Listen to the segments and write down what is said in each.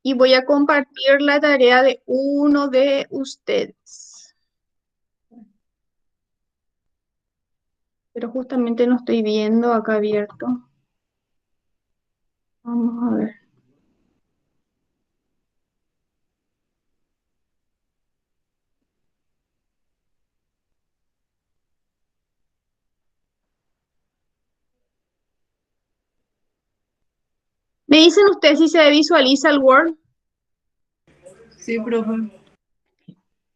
y voy a compartir la tarea de uno de ustedes. Pero justamente no estoy viendo acá abierto. Vamos a ver. ¿Me dicen ustedes si se visualiza el Word? Sí, profe.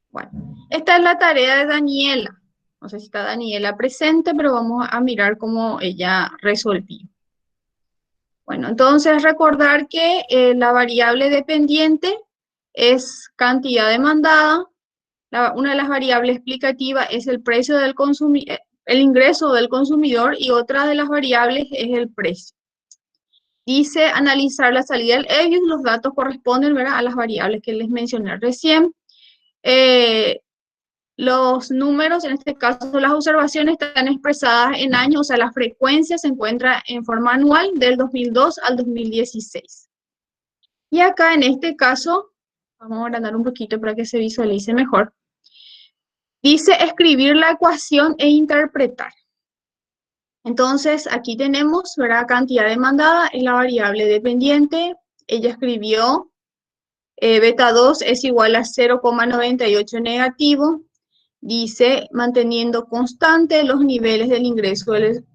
Bueno, esta es la tarea de Daniela. No sé si está Daniela presente, pero vamos a mirar cómo ella resolvió. Bueno, entonces recordar que la variable dependiente es cantidad demandada. Una de las variables explicativas es el precio del el ingreso del consumidor y otra de las variables es el precio. Dice analizar la salida del EBIT, los datos corresponden, ¿verdad?, a las variables que les mencioné recién. Los números, en este caso las observaciones, están expresadas en años, o sea, la frecuencia se encuentra en forma anual del 2002 al 2016. Y acá en este caso, vamos a agrandar un poquito para que se visualice mejor, dice escribir la ecuación e interpretar. Entonces, aquí tenemos, ¿verdad?, cantidad demandada es la variable dependiente. Ella escribió beta 2 es igual a 0,98 negativo. Dice, manteniendo constante los niveles del ingreso del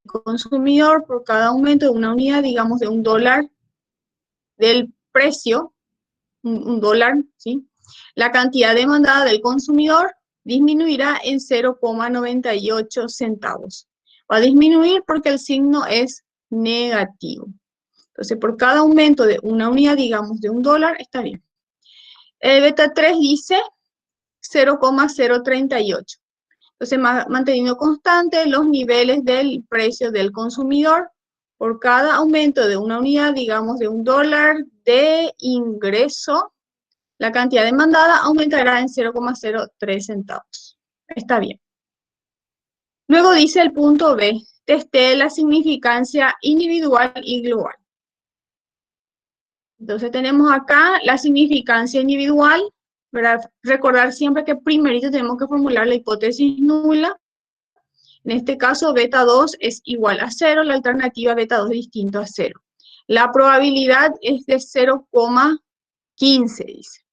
consumidor por cada aumento de una unidad, digamos, de $1 del precio, un dólar, ¿sí? La cantidad demandada del consumidor disminuirá en 0,98 centavos. Va a disminuir porque el signo es negativo. Entonces, por cada aumento de una unidad, digamos, de $1, está bien. El beta 3 dice 0,038. Entonces, manteniendo constante los niveles del precio del consumidor por cada aumento de una unidad, digamos, de $1 de ingreso, la cantidad demandada aumentará en 0,03 centavos. Está bien. Luego dice el punto B, testee la significancia individual y global. Entonces tenemos acá la significancia individual, ¿verdad? Recordar siempre que primerito tenemos que formular la hipótesis nula. En este caso, beta 2 es igual a 0, la alternativa beta 2 es distinto a 0. La probabilidad es de 0,15, dice.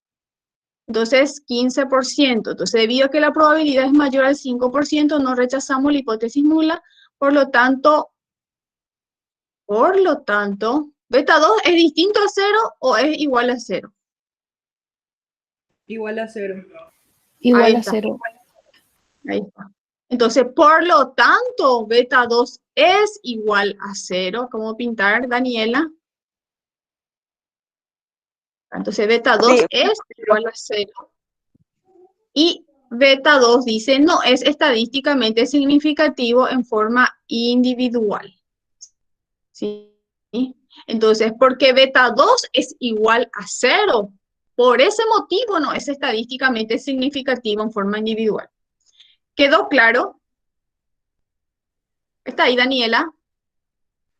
Entonces, 15%. Entonces, debido a que la probabilidad es mayor al 5%, no rechazamos la hipótesis nula. Por lo tanto, ¿beta 2 es distinto a 0 o es igual a 0? Igual a 0. Ahí Igual a está, 0. ahí está. Entonces, por lo tanto, beta 2 es igual a 0. ¿Cómo pintar, Daniela? Entonces, beta 2 Sí, es igual a 0. Y beta 2 dice, no es estadísticamente significativo en forma individual. ¿Sí? Entonces, porque beta 2 es igual a 0. Por ese motivo no es estadísticamente significativo en forma individual. ¿Quedó claro? ¿Está ahí, Daniela?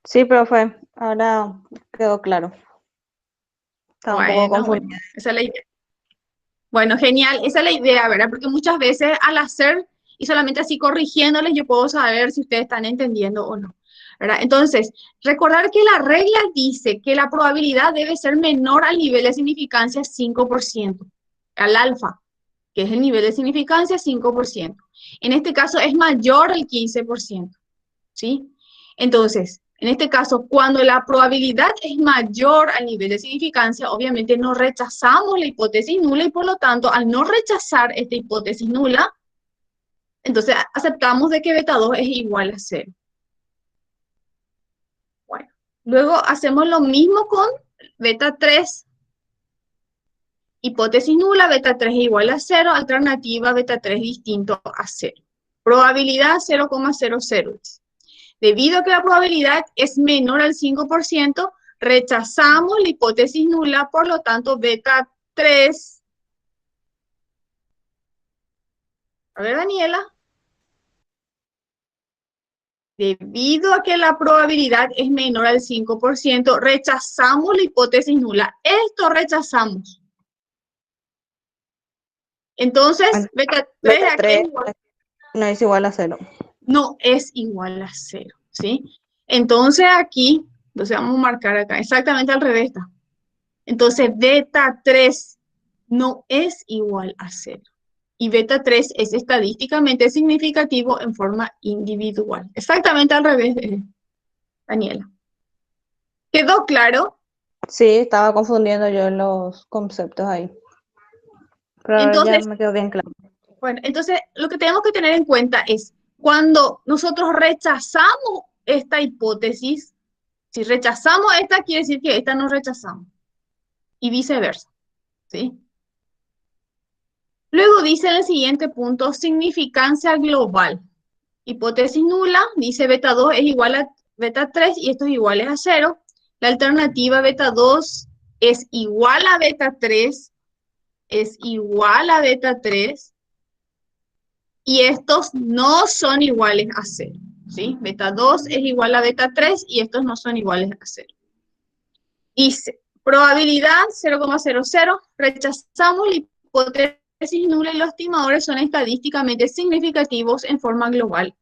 sí, profe. Ahora quedó claro. Estaba un poco Bueno, confundida. esa es la idea. Bueno, genial, esa es la idea, ¿verdad? Porque muchas veces al hacer y solamente así corrigiéndoles, yo puedo saber si ustedes están entendiendo o no, ¿verdad? Entonces, recordar que la regla dice que la probabilidad debe ser menor al nivel de significancia 5%, al alfa, que es el nivel de significancia 5%. En este caso es mayor al 15%, ¿sí? Entonces, en este caso, cuando la probabilidad es mayor al nivel de significancia, obviamente no rechazamos la hipótesis nula y por lo tanto, al no rechazar esta hipótesis nula, entonces aceptamos de que beta 2 es igual a 0. Bueno, luego hacemos lo mismo con beta 3. Hipótesis nula, beta 3 es igual a 0, alternativa beta 3 distinto a 0. Probabilidad 0,00. Debido a que la probabilidad es menor al 5%, rechazamos la hipótesis nula, por lo tanto, beta 3. A ver, Daniela. debido a que la probabilidad es menor al 5%, rechazamos la hipótesis nula. Esto rechazamos. Entonces, beta 3 Beta aquí 3 es igual. no es igual a 0. No es igual a 0, ¿sí? Entonces aquí, entonces vamos a marcar acá, exactamente al revés está. Entonces, beta 3 no es igual a 0. Y beta 3 es estadísticamente significativo en forma individual. Exactamente al revés de Daniela. ¿Quedó claro? Sí, estaba confundiendo yo los conceptos ahí. Pero ahora ya Entonces, me quedó bien claro. bueno, entonces lo que tenemos que tener en cuenta es cuando nosotros rechazamos esta hipótesis, si rechazamos esta, quiere decir que esta no rechazamos. Y viceversa, ¿sí? Luego dice en el siguiente punto, significancia global. Hipótesis nula, dice beta 2 es igual a beta 3 y esto es igual a 0. La alternativa beta 2 es igual a beta 3, es igual a beta 3 y estos no son iguales a 0. ¿Sí? Beta 2 es igual a beta 3 y estos no son iguales a 0. Dice, probabilidad 0,00, rechazamos la hipótesis nula y los estimadores son estadísticamente significativos en forma global.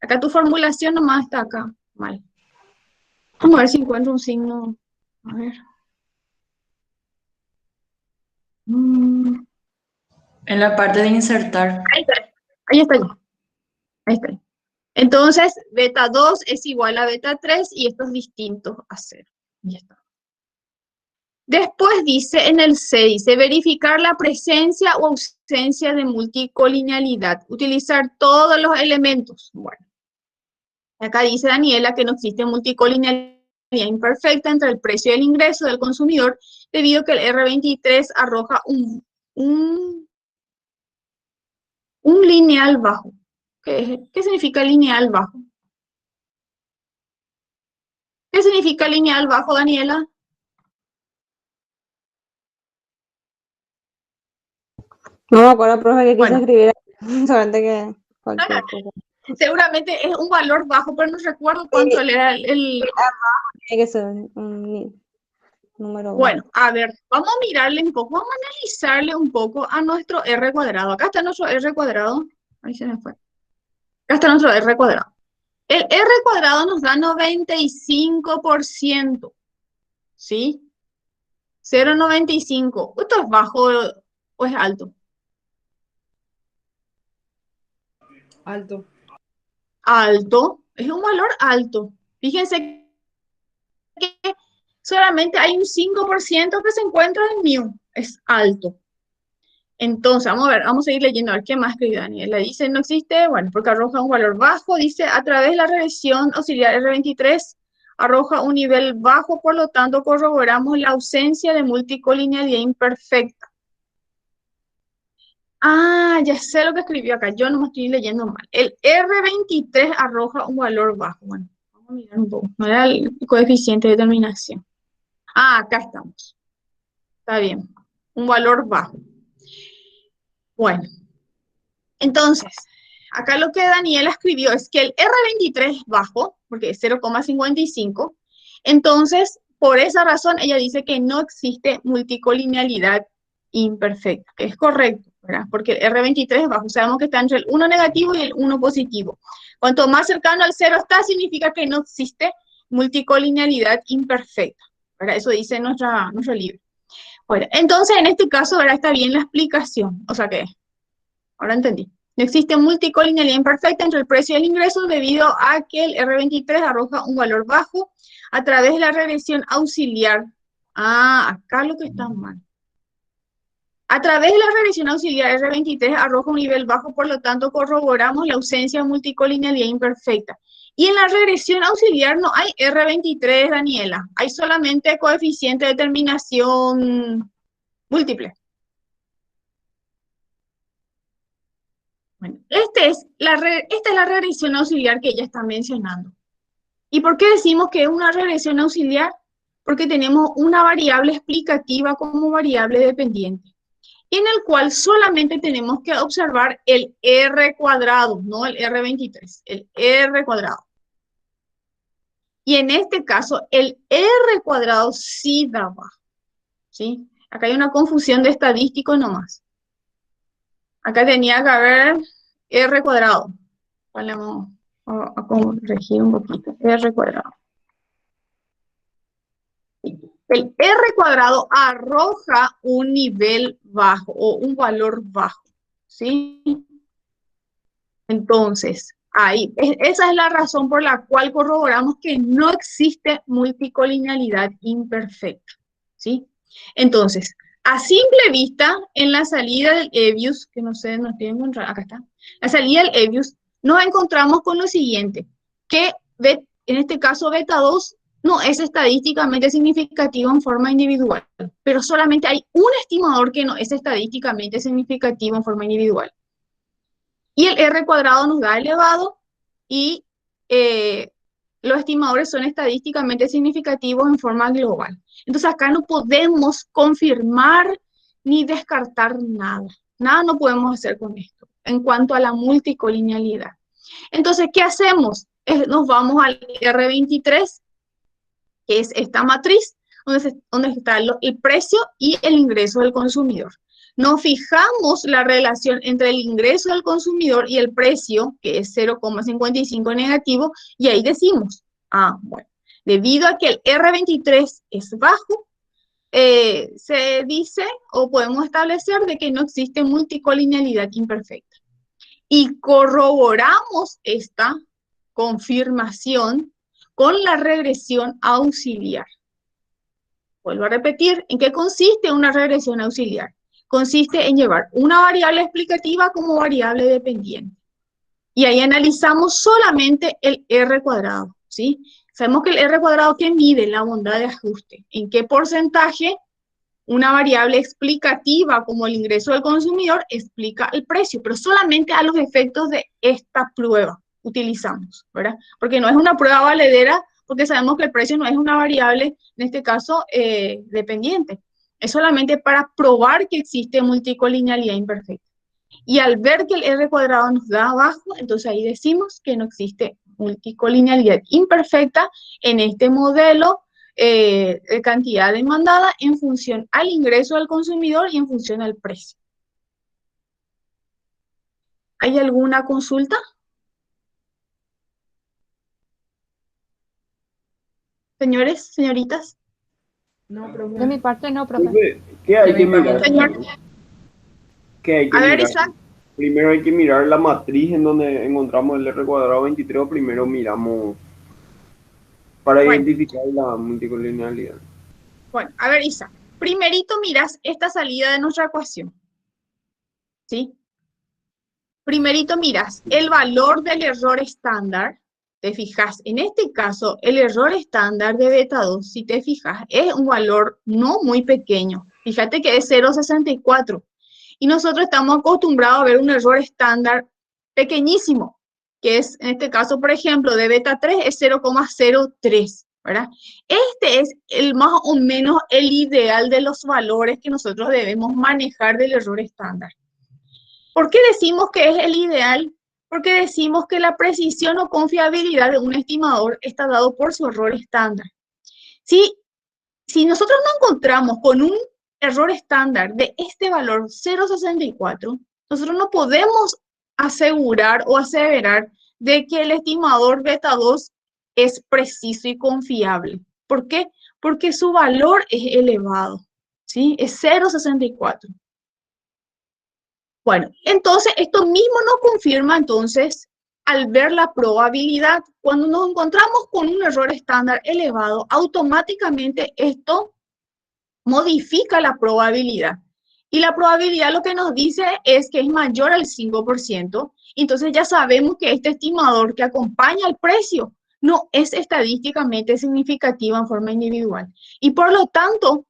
Acá tu formulación nomás está acá, mal. Vamos a ver si encuentro un signo. A ver. En la parte de insertar. Ahí está. Ahí está ya. Ahí está. Entonces, beta 2 es igual a beta 3 y esto es distinto a 0. Ya está. Después dice en el 6, dice verificar la presencia o ausencia de multicolinealidad. Utilizar todos los elementos. Bueno. Acá dice Daniela que no existe multicolinealidad imperfecta entre el precio y el ingreso del consumidor debido a que el R23 arroja un lineal bajo. ¿Qué significa lineal bajo? ¿Qué significa lineal bajo, Daniela? No me acuerdo, profe, que quise Bueno, escribir. Solamente que cualquier cosa. seguramente es un valor bajo, pero no recuerdo cuánto era el... Tiene que ser un número bajo. Bueno, a ver, vamos a mirarle un poco, vamos a analizarle un poco a nuestro R cuadrado. Acá está nuestro R cuadrado. Ahí se me fue. Acá está nuestro R cuadrado. El R cuadrado nos da 95%, ¿sí? 0,95. ¿Esto es bajo o es alto? Alto. Alto, es un valor alto. Fíjense que solamente hay un 5% que se encuentra en mu, es alto. Entonces, vamos a ver, vamos a seguir leyendo, a ver qué más escribe Daniela. Dice, no existe, bueno, porque arroja un valor bajo. Dice, a través de la regresión auxiliar R23, arroja un nivel bajo, por lo tanto, corroboramos la ausencia de multicolinealidad imperfecta. Ah, ya sé lo que escribió acá, yo no me estoy leyendo mal. El R23 arroja un valor bajo. Bueno, vamos a mirar un poco. No era el coeficiente de determinación. Ah, acá estamos. Está bien. Un valor bajo. Bueno, entonces, acá lo que Daniela escribió es que el R23 es bajo, porque es 0,55. Entonces, por esa razón, ella dice que no existe multicolinealidad imperfecta, que es correcto, ¿verdad? Porque el R23 es bajo. Sabemos que está entre el 1 negativo y el 1 positivo. Cuanto más cercano al 0 está, significa que no existe multicolinealidad imperfecta, ¿verdad? Eso dice nuestro libro. Bueno, entonces, en este caso, ¿verdad? Está bien la explicación. O sea que, ahora entendí. No existe multicolinealidad imperfecta entre el precio y el ingreso debido a que el R23 arroja un valor bajo a través de la regresión auxiliar. Ah, acá lo que está mal. A través de la regresión auxiliar R23 arroja un nivel bajo, por lo tanto corroboramos la ausencia de multicolinealidad imperfecta. Y en la regresión auxiliar no hay R23, Daniela. Hay solamente coeficiente de determinación múltiple. Bueno, esta es la regresión auxiliar que ella está mencionando. ¿Y por qué decimos que es una regresión auxiliar? Porque tenemos una variable explicativa como variable dependiente. y en el cual solamente tenemos que observar el R cuadrado, no el R23, el R cuadrado. Y en este caso, el R cuadrado sí da bajo, ¿sí? Acá hay una confusión de estadístico nomás. Acá tenía que haber R cuadrado. Vamos a corregir un poquito. R cuadrado. El R cuadrado arroja un nivel bajo o un valor bajo, ¿sí? Entonces, ahí, esa es la razón por la cual corroboramos que no existe multicolinealidad imperfecta, ¿sí? Entonces, a simple vista, en la salida del Hebbius, que no sé, no estoy encontrando, acá está, la salida del Hebbius, nos encontramos con lo siguiente, que en este caso beta 2 no es estadísticamente significativo en forma individual, pero solamente hay un estimador que no es estadísticamente significativo en forma individual. Y el R cuadrado nos da elevado y los estimadores son estadísticamente significativos en forma global. Entonces acá no podemos confirmar ni descartar nada. Nada no podemos hacer con esto en cuanto a la multicolinealidad. Entonces, ¿qué hacemos? Nos vamos al R23, que es esta matriz, donde está el precio y el ingreso del consumidor. Nos fijamos la relación entre el ingreso del consumidor y el precio, que es 0,55 negativo, y ahí decimos, bueno, debido a que el R23 es bajo, se dice o podemos establecer de que no existe multicolinealidad imperfecta. Y corroboramos esta confirmación con la regresión auxiliar. Vuelvo a repetir, ¿en qué consiste una regresión auxiliar? Consiste en llevar una variable explicativa como variable dependiente. Y ahí analizamos solamente el R cuadrado, ¿sí? Sabemos que el R cuadrado que mide la bondad de ajuste, en qué porcentaje una variable explicativa como el ingreso del consumidor explica el precio, pero solamente a los efectos de esta prueba utilizamos, ¿verdad? Porque no es una prueba valedera, porque sabemos que el precio no es una variable, en este caso, dependiente. Es solamente para probar que existe multicolinealidad imperfecta. Y al ver que el R cuadrado nos da abajo, entonces ahí decimos que no existe multicolinealidad imperfecta en este modelo de cantidad demandada en función al ingreso del consumidor y en función al precio. ¿Hay alguna consulta? Señores, señoritas. No, profe. De mi parte no, profe. ¿Qué hay que mirar? A ver, Isaac. Primero hay que mirar la matriz en donde encontramos el R cuadrado 23, o primero miramos para identificar la multicolinealidad. Bueno, a ver, Isaac. Primerito miras esta salida de nuestra ecuación, ¿sí? Primerito miras el valor del error estándar. Te fijas, en este caso, el error estándar de beta 2, si te fijas, es un valor no muy pequeño. Fíjate que es 0,64. Y nosotros estamos acostumbrados a ver un error estándar pequeñísimo, que es, en este caso, por ejemplo, de beta 3 es 0,03, ¿verdad? Este es más o menos el ideal de los valores que nosotros debemos manejar del error estándar. ¿Por qué decimos que es el ideal? Porque decimos que la precisión o confiabilidad de un estimador está dado por su error estándar. Si nosotros nos encontramos con un error estándar de este valor 0,64, nosotros no podemos asegurar o aseverar de que el estimador beta 2 es preciso y confiable. ¿Por qué? Porque su valor es elevado, ¿sí? Es 0,64. Bueno, entonces esto mismo nos confirma entonces al ver la probabilidad. Cuando nos encontramos con un error estándar elevado, automáticamente esto modifica la probabilidad. Y la probabilidad lo que nos dice es que es mayor al 5%. Entonces ya sabemos que este estimador que acompaña al precio no es estadísticamente significativo en forma individual. Y por lo tanto,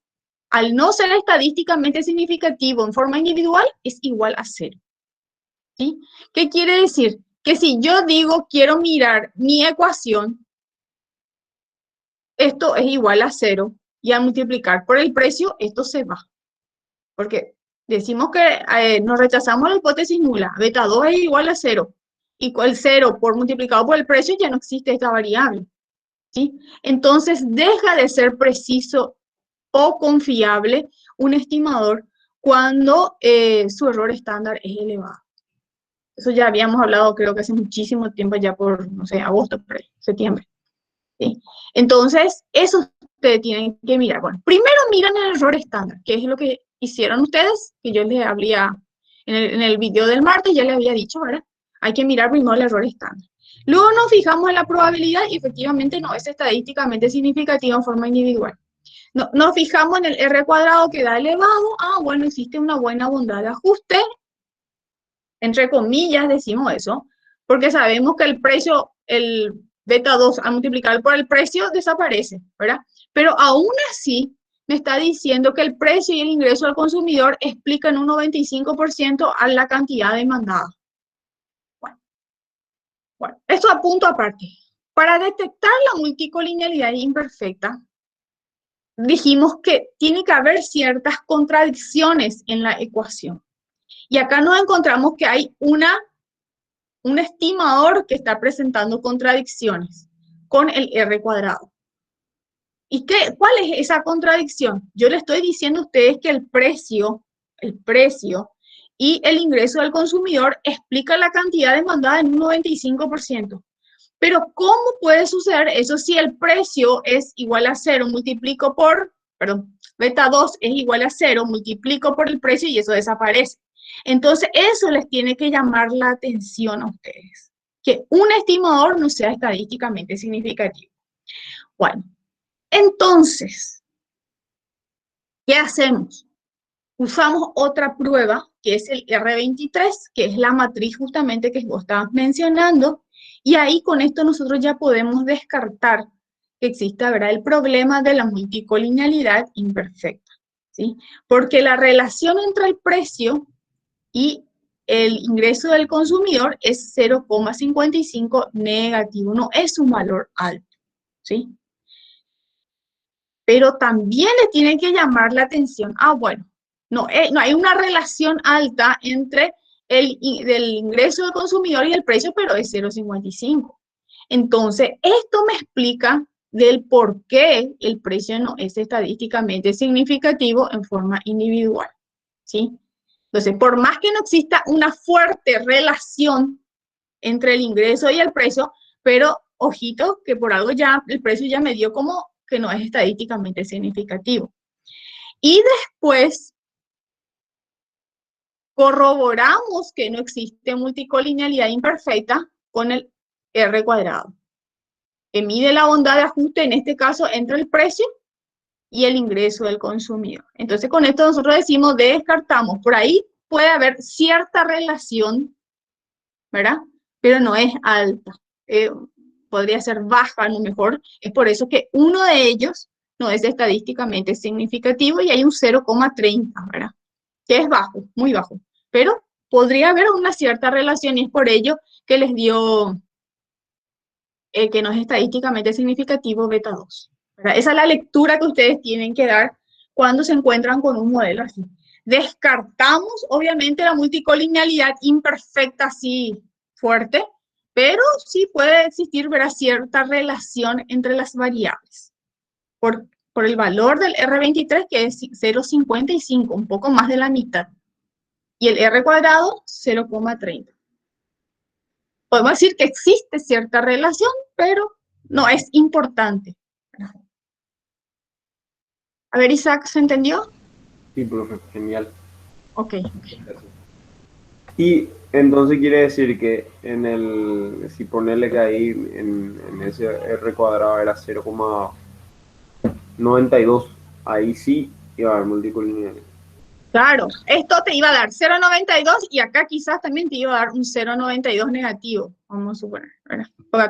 al no ser estadísticamente significativo en forma individual, es igual a 0. ¿Sí? ¿Qué quiere decir? Que si yo digo quiero mirar mi ecuación, esto es igual a 0, y al multiplicar por el precio, esto se va. Porque Decimos que nos rechazamos la hipótesis nula. Beta 2 es igual a 0. Y el 0 por multiplicado por el precio ya no existe esta variable. ¿Sí? Entonces deja de ser preciso o confiable un estimador cuando su error estándar es elevado. Eso ya habíamos hablado, creo que hace muchísimo tiempo, ya por, no sé, agosto, por ahí, septiembre. ¿Sí? Entonces, eso ustedes tienen que mirar. Bueno, primero miran el error estándar, que es lo que hicieron ustedes, que yo les habría, en el video del martes ya les había dicho, ¿verdad? Hay que mirar primero el error estándar. Luego nos fijamos en la probabilidad y efectivamente no es estadísticamente significativa en forma individual. No, nos fijamos en el R cuadrado que da elevado. Ah, bueno, existe una buena bondad de ajuste. Entre comillas decimos eso, porque sabemos que el precio, el beta 2 al multiplicar por el precio desaparece, ¿verdad? Pero aún así me está diciendo que el precio y el ingreso al consumidor explican un 95% a la cantidad demandada. Bueno, esto a punto aparte. Para detectar la multicolinealidad imperfecta, dijimos que tiene que haber ciertas contradicciones en la ecuación. Y acá nos encontramos que hay un estimador que está presentando contradicciones con el R cuadrado. ¿Y cuál es esa contradicción? Yo le estoy diciendo a ustedes que el precio y el ingreso del consumidor explica la cantidad demandada en un 95%. Pero ¿cómo puede suceder eso si el precio es igual a 0, multiplico por, perdón, beta 2 es igual a 0, multiplico por el precio y eso desaparece? Entonces, eso les tiene que llamar la atención a ustedes, que un estimador no sea estadísticamente significativo. Bueno, entonces, ¿qué hacemos? Usamos otra prueba, que es el R23, que es la matriz justamente que vos estabas mencionando, y ahí con esto nosotros ya podemos descartar que exista, ¿verdad?, el problema de la multicolinealidad imperfecta, ¿sí? Porque la relación entre el precio y el ingreso del consumidor es 0,55 negativo, no es un valor alto, ¿sí? Pero también le tiene que llamar la atención, bueno, no hay una relación alta entre del ingreso del consumidor y el precio, pero es 0,55. Entonces, esto me explica del por qué el precio no es estadísticamente significativo en forma individual, ¿sí? Entonces, por más que no exista una fuerte relación entre el ingreso y el precio, pero ojito que por algo ya el precio ya me dio como que no es estadísticamente significativo. Y después corroboramos que no existe multicolinealidad imperfecta con el R cuadrado, que mide la bondad de ajuste, en este caso, entre el precio y el ingreso del consumidor. Entonces, con esto nosotros decimos, descartamos. Por ahí puede haber cierta relación, ¿verdad? Pero no es alta. Podría ser baja a lo mejor. Es por eso que uno de ellos no es estadísticamente significativo y hay un 0,30, ¿verdad? Que es bajo, muy bajo. Pero podría haber una cierta relación y es por ello que les dio que no es estadísticamente significativo beta 2. ¿Verdad? Esa es la lectura que ustedes tienen que dar cuando se encuentran con un modelo así. Descartamos, obviamente, la multicolinealidad imperfecta así fuerte, pero sí puede existir, ¿verdad?, cierta relación entre las variables. Por el valor del R23, que es 0,55, un poco más de la mitad. Y el R cuadrado, 0,30. Podemos decir que existe cierta relación, pero no es importante. A ver, Isaac, ¿se entendió? Sí, profe, genial. Ok. Y entonces quiere decir que si ponerle que ahí en ese R cuadrado era 0,92, ahí sí iba a haber multicolinealidad. Claro, esto te iba a dar 0,92 y acá quizás también te iba a dar un 0,92 negativo, vamos a suponer, ¿verdad? Porque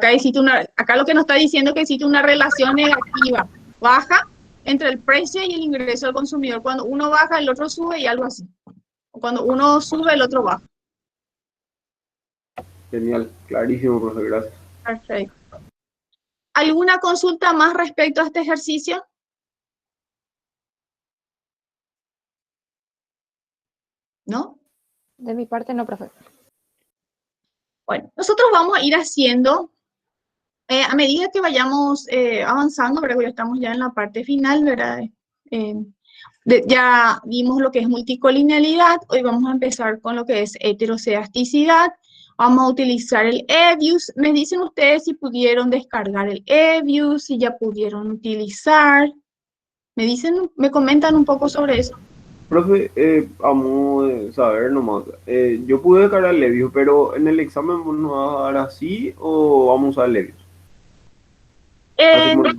acá lo que nos está diciendo es que existe una relación negativa, baja, entre el precio y el ingreso del consumidor. Cuando uno baja, el otro sube y algo así. O cuando uno sube, el otro baja. Genial, clarísimo, profe, gracias. Perfecto. ¿Alguna consulta más respecto a este ejercicio? ¿no? De mi parte no, profe. Bueno, nosotros vamos a ir haciendo, a medida que vayamos avanzando, ¿verdad? Ya estamos ya en la parte final, ¿verdad? Ya vimos lo que es multicolinealidad, hoy vamos a empezar con lo que es heterocedasticidad. Vamos a utilizar el EViews. Me dicen ustedes si pudieron descargar el EViews, si ya pudieron utilizar. Me dicen, me comentan un poco sobre eso. Profe, vamos a saber nomás. Yo pude descargar el Levius, pero en el examen ¿nos va a dar así o vamos a usar el Levius? Así como...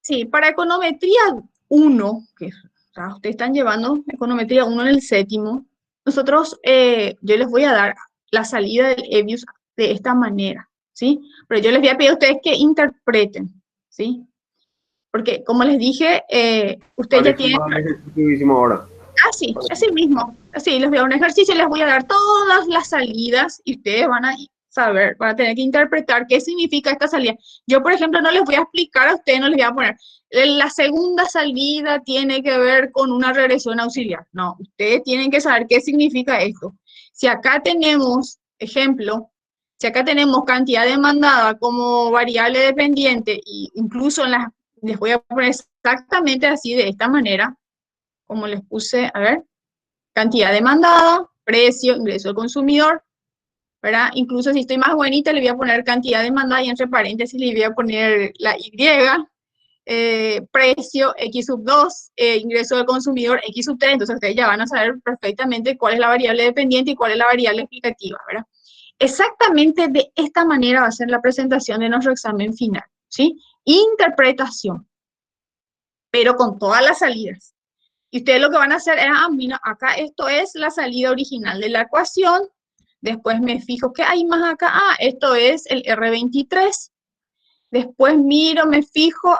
Sí, para econometría 1, que o sea, ustedes están llevando econometría 1 en el séptimo, nosotros, yo les voy a dar la salida del EViews de esta manera, ¿sí? Pero yo les voy a pedir a ustedes que interpreten, ¿sí? Porque, como les dije, ustedes ya tienen... ahora. Así, así mismo. Así, les voy a dar un ejercicio, les voy a dar todas las salidas y ustedes van a saber, van a tener que interpretar qué significa esta salida. Yo, por ejemplo, no les voy a explicar a ustedes, no les voy a poner, la segunda salida tiene que ver con una regresión auxiliar. No, ustedes tienen que saber qué significa esto. Si acá tenemos, ejemplo, si acá tenemos cantidad demandada como variable dependiente, e incluso les voy a poner exactamente así, de esta manera, como les puse, a ver, cantidad demandada, precio, ingreso del consumidor, ¿verdad? Incluso si estoy más bonita, le voy a poner cantidad demandada y entre paréntesis le voy a poner la Y, precio X sub 2, ingreso del consumidor X sub 3, entonces ustedes ya van a saber perfectamente cuál es la variable dependiente y cuál es la variable explicativa, ¿verdad? Exactamente de esta manera va a ser la presentación de nuestro examen final, ¿sí? Interpretación, pero con todas las salidas. Y ustedes lo que van a hacer es, mira, acá esto es la salida original de la ecuación. Después me fijo, ¿qué hay más acá? Esto es el R23. Después miro, me fijo,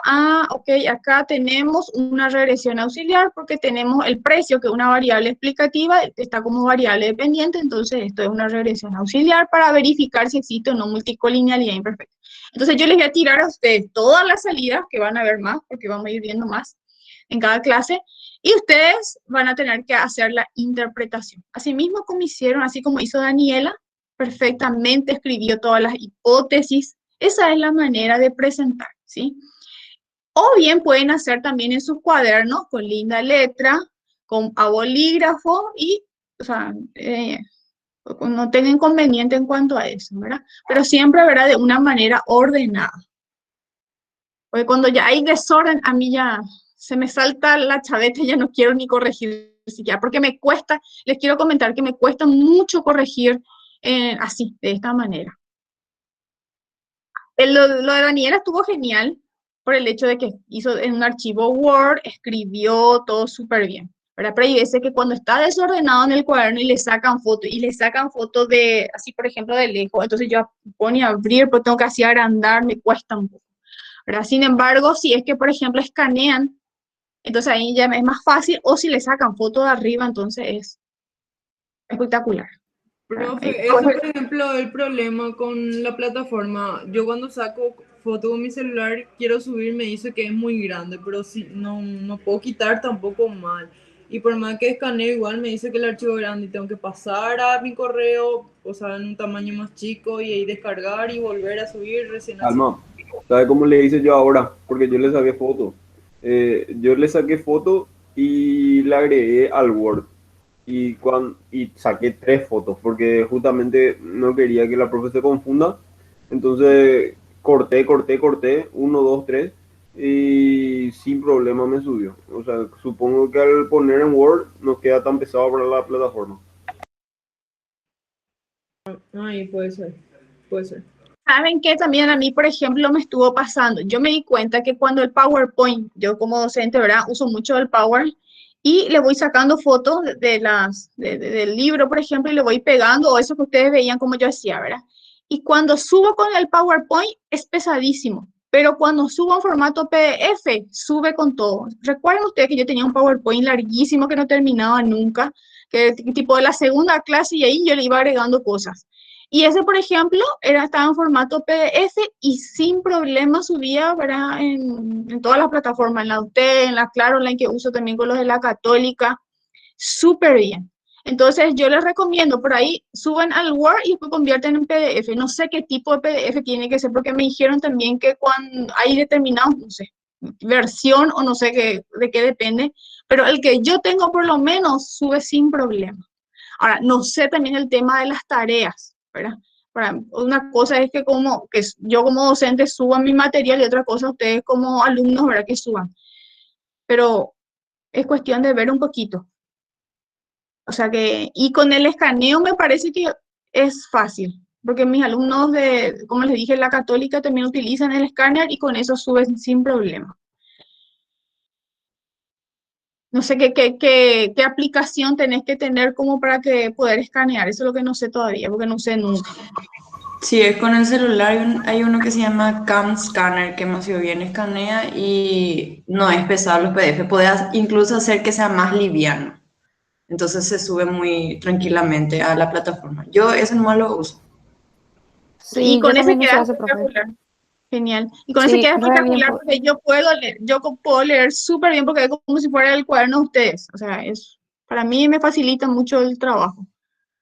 ok, acá tenemos una regresión auxiliar porque tenemos el precio, que es una variable explicativa, está como variable dependiente, entonces esto es una regresión auxiliar para verificar si existe o no multicolinealidad imperfecta. Entonces yo les voy a tirar a ustedes todas las salidas, que van a ver más, porque vamos a ir viendo más en cada clase, y ustedes van a tener que hacer la interpretación. Así mismo como hicieron, así como hizo Daniela, perfectamente escribió todas las hipótesis. Esa es la manera de presentar, ¿sí? O bien pueden hacer también en sus cuadernos con linda letra, a bolígrafo y, o sea, no tengo inconveniente en cuanto a eso, ¿verdad? Pero siempre, ¿verdad? De una manera ordenada. Porque cuando ya hay desorden, a mí ya se me salta la chaveta y ya no quiero ni corregir siquiera, porque me cuesta, les quiero comentar que me cuesta mucho corregir así, de esta manera. Lo de Daniela estuvo genial por el hecho de que hizo en un archivo Word, escribió todo súper bien, ¿verdad? Pero hay veces que cuando está desordenado en el cuaderno y le sacan fotos de, así por ejemplo, de lejos, entonces yo pongo a abrir, pero tengo que así agrandar, me cuesta un poco, ¿verdad? Sin embargo, si es que, por ejemplo, escanean, entonces ahí ya es más fácil, o si le sacan foto de arriba, entonces es espectacular. Profe, eso por ejemplo es el problema con la plataforma. Yo cuando saco foto con mi celular quiero subir, me dice que es muy grande, pero si no puedo quitar tampoco mal. Y por más que escaneo, igual me dice que el archivo es grande y tengo que pasar a mi correo, o sea, en un tamaño más chico y ahí descargar y volver a subir recién así. Alma, ¿sabe cómo le hice yo ahora? Porque yo le saqué foto. Yo le saqué foto y le agregué al Word. Y saqué 3 fotos porque justamente no quería que la profe se confunda. Entonces corté, 1, 2, 3 y sin problema me subió. O sea, supongo que al poner en Word no queda tan pesado para la plataforma. Ay, puede ser, puede ser. ¿Saben qué? También a mí, por ejemplo, me estuvo pasando. Yo me di cuenta que cuando el PowerPoint, yo como docente, ¿verdad? Uso mucho el Power y le voy sacando fotos del libro, por ejemplo, y le voy pegando, o eso que ustedes veían como yo hacía, ¿verdad? Y cuando subo con el PowerPoint es pesadísimo, pero cuando subo en formato PDF, sube con todo. Recuerden ustedes que yo tenía un PowerPoint larguísimo que no terminaba nunca, que tipo de la segunda clase y ahí yo le iba agregando cosas. Y ese, por ejemplo, estaba en formato PDF y sin problema subía, ¿verdad? En todas las plataformas, en la UTED, en la Claro Online que uso también con los de la Católica, súper bien. Entonces yo les recomiendo, por ahí suben al Word y después convierten en PDF. No sé qué tipo de PDF tiene que ser, porque me dijeron también que cuando hay determinados, no sé, versión o no sé qué, de qué depende, pero el que yo tengo por lo menos sube sin problema. Ahora, no sé también el tema de las tareas, ¿verdad? Una cosa es que yo como docente suba mi material y otra cosa ustedes como alumnos, ¿verdad? Que suban. Pero es cuestión de ver un poquito. O sea que, y con el escaneo me parece que es fácil, porque mis alumnos como les dije, la católica también utilizan el escáner y con eso suben sin problema. No sé qué aplicación tenés que tener como para que poder escanear. Eso es lo que no sé todavía, porque no sé nunca. Sí, es con el celular. Hay uno que se llama Cam Scanner, que más o bien escanea y no es pesado los PDF. Puedes incluso hacer que sea más liviano. Entonces se sube muy tranquilamente a la plataforma. Yo ese no lo uso. Y Sí, yo con ese también usé queda ese, profe. espectacular. Genial. Y con ese Sí, queda re bien. espectacular porque yo puedo leer súper bien porque es como si fuera el cuaderno de ustedes. O sea, para mí me facilita mucho el trabajo.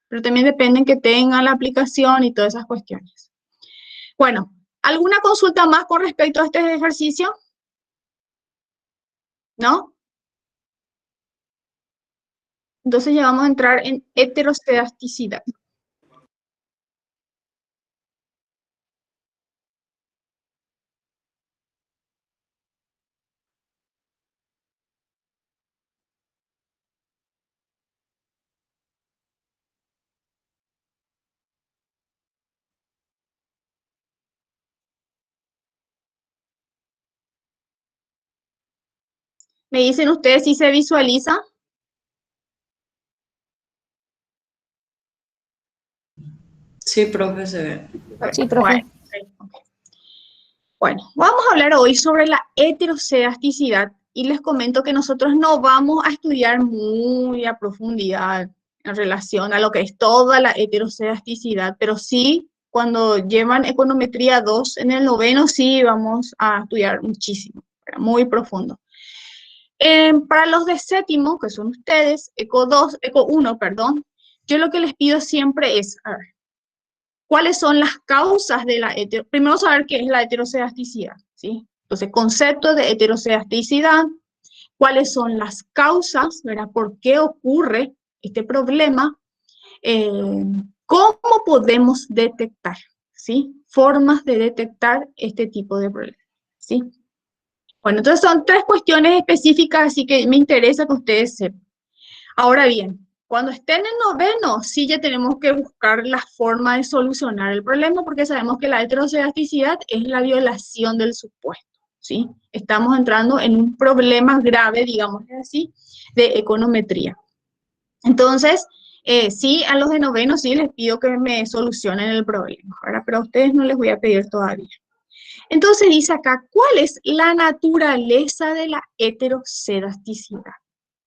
Pero también depende en que tengan la aplicación y todas esas cuestiones. Bueno, ¿alguna consulta más con respecto a este ejercicio? ¿No? Entonces ya vamos a entrar en heterocedasticidad. ¿Me dicen ustedes si se visualiza? Sí, profe, se ve. Sí, profe. Bueno, vamos a hablar hoy sobre la heterocedasticidad y les comento que nosotros no vamos a estudiar muy a profundidad en relación a lo que es toda la heterocedasticidad, pero sí, cuando llevan econometría 2 en el noveno, sí vamos a estudiar muchísimo, muy profundo. Para los de séptimo, que son ustedes, Eco 1, perdón, yo lo que les pido siempre es, a ver, ¿cuáles son las causas de la primero saber qué es la heterocedasticidad, ¿sí? Entonces, concepto de heterocedasticidad, cuáles son las causas, ¿verdad? ¿Por qué ocurre este problema? ¿Cómo podemos detectar, ¿sí? Formas de detectar este tipo de problemas, ¿sí? Bueno, entonces son 3 cuestiones específicas, así que me interesa que ustedes sepan. Ahora bien, cuando estén en noveno, sí ya tenemos que buscar la forma de solucionar el problema, porque sabemos que la heterocedasticidad es la violación del supuesto, ¿sí? Estamos entrando en un problema grave, digamos así, de econometría. Entonces, sí, a los de noveno sí les pido que me solucionen el problema, ¿verdad? Pero a ustedes no les voy a pedir todavía. Entonces dice acá, ¿cuál es la naturaleza de la heterocedasticidad?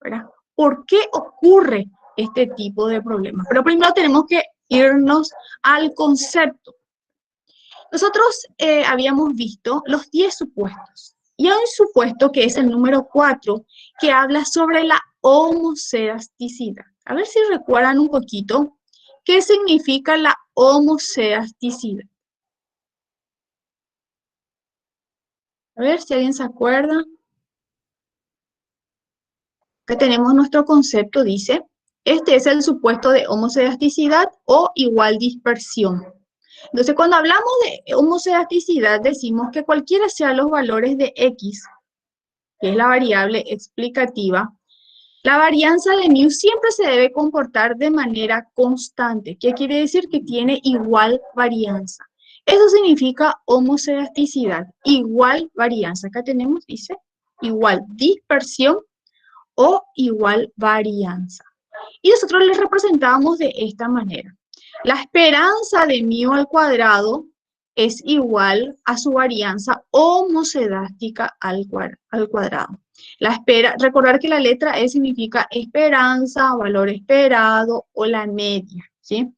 ¿Verdad? ¿Por qué ocurre este tipo de problemas? Pero primero tenemos que irnos al concepto. Nosotros habíamos visto los 10 supuestos. Y hay un supuesto que es el número 4, que habla sobre la homocedasticidad. A ver si recuerdan un poquito qué significa la homocedasticidad. A ver si alguien se acuerda. Acá tenemos nuestro concepto, dice, este es el supuesto de homocedasticidad o igual dispersión. Entonces, cuando hablamos de homocedasticidad, decimos que cualquiera sean los valores de X, que es la variable explicativa, la varianza de mu siempre se debe comportar de manera constante. ¿Qué quiere decir? Que tiene igual varianza. Eso significa homocedasticidad, igual varianza. Acá tenemos, dice, igual dispersión o igual varianza. Y nosotros les representamos de esta manera. La esperanza de mu al cuadrado es igual a su varianza homocedástica al cuadrado. Recordar que la letra E significa esperanza, valor esperado o la media, ¿sí?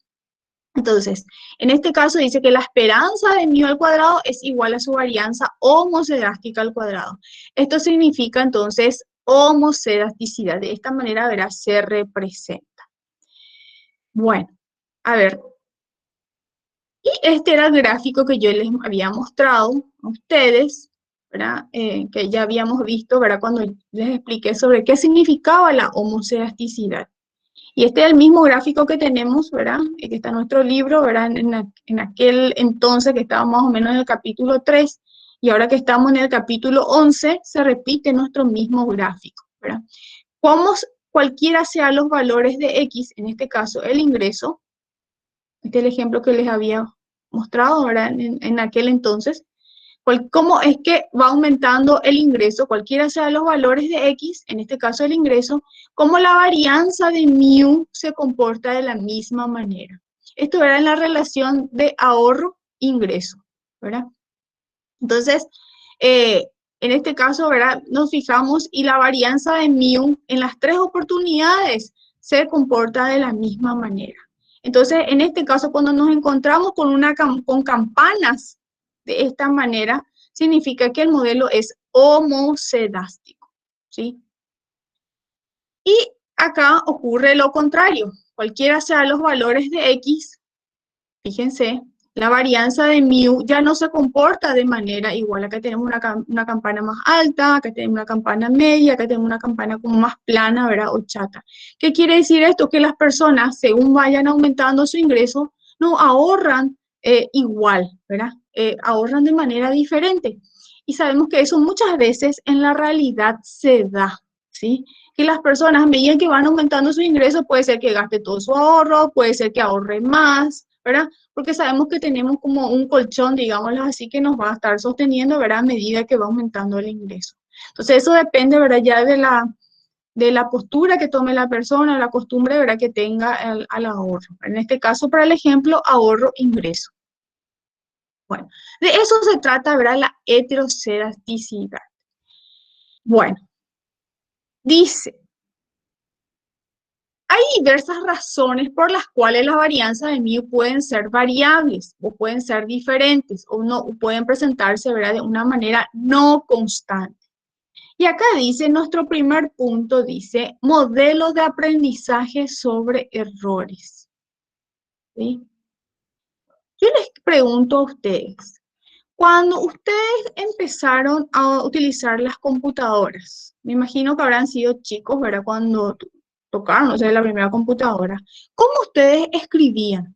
Entonces, en este caso dice que la esperanza de mu al cuadrado es igual a su varianza homocedástica al cuadrado. Esto significa entonces homocedasticidad. De esta manera, verás, se representa. Bueno, a ver. Y este era el gráfico que yo les había mostrado a ustedes, ¿verdad? Que ya habíamos visto, ¿verdad? Cuando les expliqué sobre qué significaba la homocedasticidad. Y este es el mismo gráfico que tenemos, ¿verdad? Que está en nuestro libro, ¿verdad? En aquel entonces que estábamos más o menos en el capítulo 3, y ahora que estamos en el capítulo 11, se repite nuestro mismo gráfico, ¿verdad? Como cualquiera sean los valores de X, en este caso el ingreso, este es el ejemplo que les había mostrado, ¿verdad? En aquel entonces, cómo es que va aumentando el ingreso, cualquiera sea los valores de X, en este caso el ingreso, cómo la varianza de mu se comporta de la misma manera. Esto era en la relación de ahorro-ingreso, ¿verdad? Entonces, en este caso, ¿verdad? Nos fijamos y la varianza de mu en las tres oportunidades se comporta de la misma manera. Entonces, en este caso, cuando nos encontramos con campanas de esta manera, significa que el modelo es homocedástico, ¿sí? Y acá ocurre lo contrario. Cualquiera sean los valores de X, fíjense, la varianza de mu ya no se comporta de manera igual. Acá tenemos una campana más alta, acá tenemos una campana media, acá tenemos una campana como más plana, ¿verdad? O chata. ¿Qué quiere decir esto? Que las personas, según vayan aumentando su ingreso, no ahorran igual, ¿verdad? Ahorran de manera diferente. Y sabemos que eso muchas veces en la realidad se da, ¿sí? Que las personas, a medida que van aumentando su ingreso, puede ser que gaste todo su ahorro, puede ser que ahorre más, ¿verdad? Porque sabemos que tenemos como un colchón, digámoslo así, que nos va a estar sosteniendo, ¿verdad? A medida que va aumentando el ingreso. Entonces, eso depende, ¿verdad? Ya de la postura que tome la persona, la costumbre, ¿verdad? Que tenga al ahorro. En este caso, para el ejemplo, ahorro-ingreso. Bueno, de eso se trata, ¿verdad? La heterocedasticidad. Bueno, dice, hay diversas razones por las cuales las varianzas de mu pueden ser variables o pueden ser diferentes o no pueden presentarse, ¿verdad? De una manera no constante. Y acá dice, nuestro primer punto dice, modelos de aprendizaje sobre errores. ¿Sí? Yo les pregunto a ustedes, cuando ustedes empezaron a utilizar las computadoras, me imagino que habrán sido chicos, ¿verdad? Cuando tocaron, o sea, la primera computadora, ¿cómo ustedes escribían?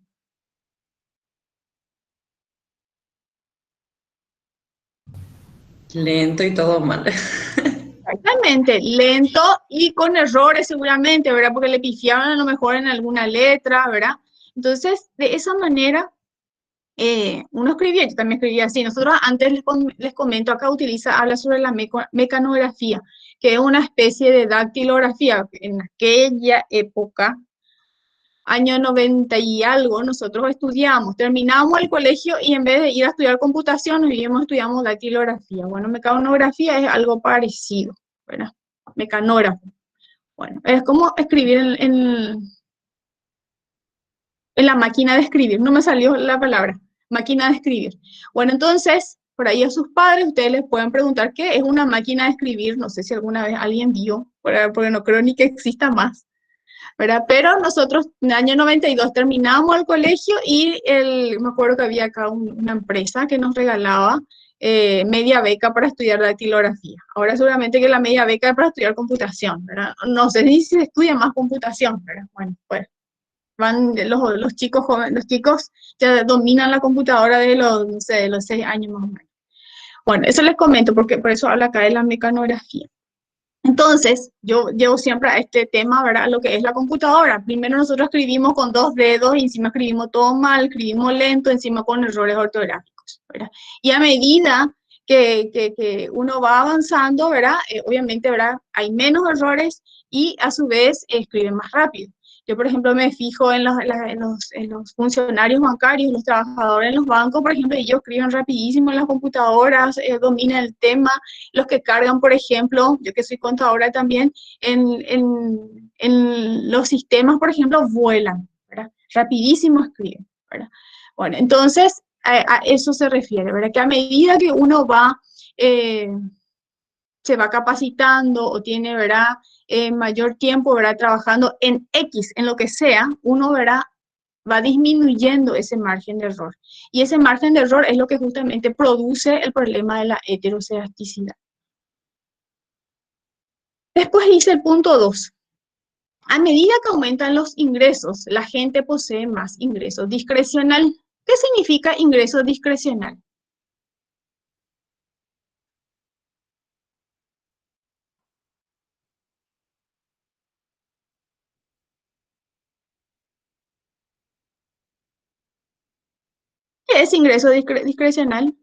Lento y todo mal. Exactamente, lento y con errores seguramente, ¿verdad? Porque le pifiaron a lo mejor en alguna letra, ¿verdad? Entonces, de esa manera, uno escribía, yo también escribía así. Nosotros antes les comento, acá habla sobre la mecanografía, que es una especie de dactilografía. En aquella época, año 90 y algo, nosotros estudiamos, terminamos el colegio y en vez de ir a estudiar computación, estudiamos dactilografía. Bueno, mecanografía es algo parecido, ¿verdad? Mecanógrafo. Bueno, es como escribir en la máquina de escribir, no me salió la palabra, máquina de escribir. Bueno, entonces, por ahí a sus padres, ustedes les pueden preguntar qué es una máquina de escribir, no sé si alguna vez alguien vio, porque no creo ni que exista más, ¿verdad? Pero nosotros en el año 92 terminamos el colegio y me acuerdo que había acá una empresa que nos regalaba media beca para estudiar dactilografía. Ahora seguramente que la media beca es para estudiar computación, ¿verdad? No sé ni si se estudia más computación, ¿verdad? Bueno, pues van los chicos jóvenes, los chicos ya dominan la computadora de los, no sé, de los 6 años más o menos. Bueno, eso les comento porque por eso habla acá de la mecanografía. Entonces, yo llevo siempre a este tema, ¿verdad? Lo que es la computadora. Primero nosotros escribimos con 2 dedos y encima escribimos todo mal, escribimos lento, encima con errores ortográficos, ¿verdad? Y a medida que uno va avanzando, ¿verdad? Obviamente, ¿verdad? Hay menos errores y a su vez escribe más rápido. Yo, por ejemplo, me fijo en los funcionarios bancarios, los trabajadores en los bancos, por ejemplo, ellos escriben rapidísimo en las computadoras, dominan el tema. Los que cargan, por ejemplo, yo que soy contadora también, en los sistemas, por ejemplo, vuelan, ¿verdad? Rapidísimo escriben, ¿verdad? Bueno, entonces, a eso se refiere, ¿verdad? Que a medida que uno se va capacitando o tiene, ¿verdad? Mayor tiempo, ¿verdad? Trabajando en X, en lo que sea, uno, ¿verdad? va disminuyendo ese margen de error. Y ese margen de error es lo que justamente produce el problema de la heterocedasticidad. Después dice el punto 2. A medida que aumentan los ingresos, la gente posee más ingreso discrecional. ¿Qué significa ingreso discrecional? ¿Qué es ingreso discrecional?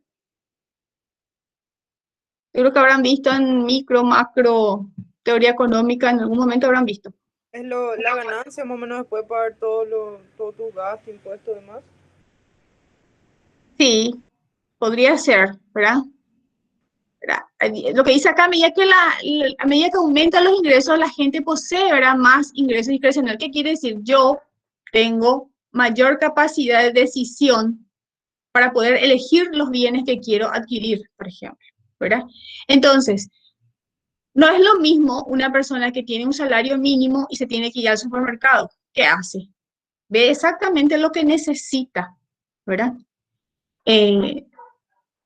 Yo creo que habrán visto en micro, macro, teoría económica, en algún momento habrán visto. Es la ganancia, más o menos después de pagar todo tu gasto, impuestos y demás. Sí, podría ser, ¿verdad? Lo que dice acá, a medida que aumentan los ingresos, la gente posee, ¿verdad?, más ingresos discrecional. ¿Qué quiere decir? Yo tengo mayor capacidad de decisión para poder elegir los bienes que quiero adquirir, por ejemplo, ¿verdad? Entonces, no es lo mismo una persona que tiene un salario mínimo y se tiene que ir al supermercado. ¿Qué hace? Ve exactamente lo que necesita, ¿verdad?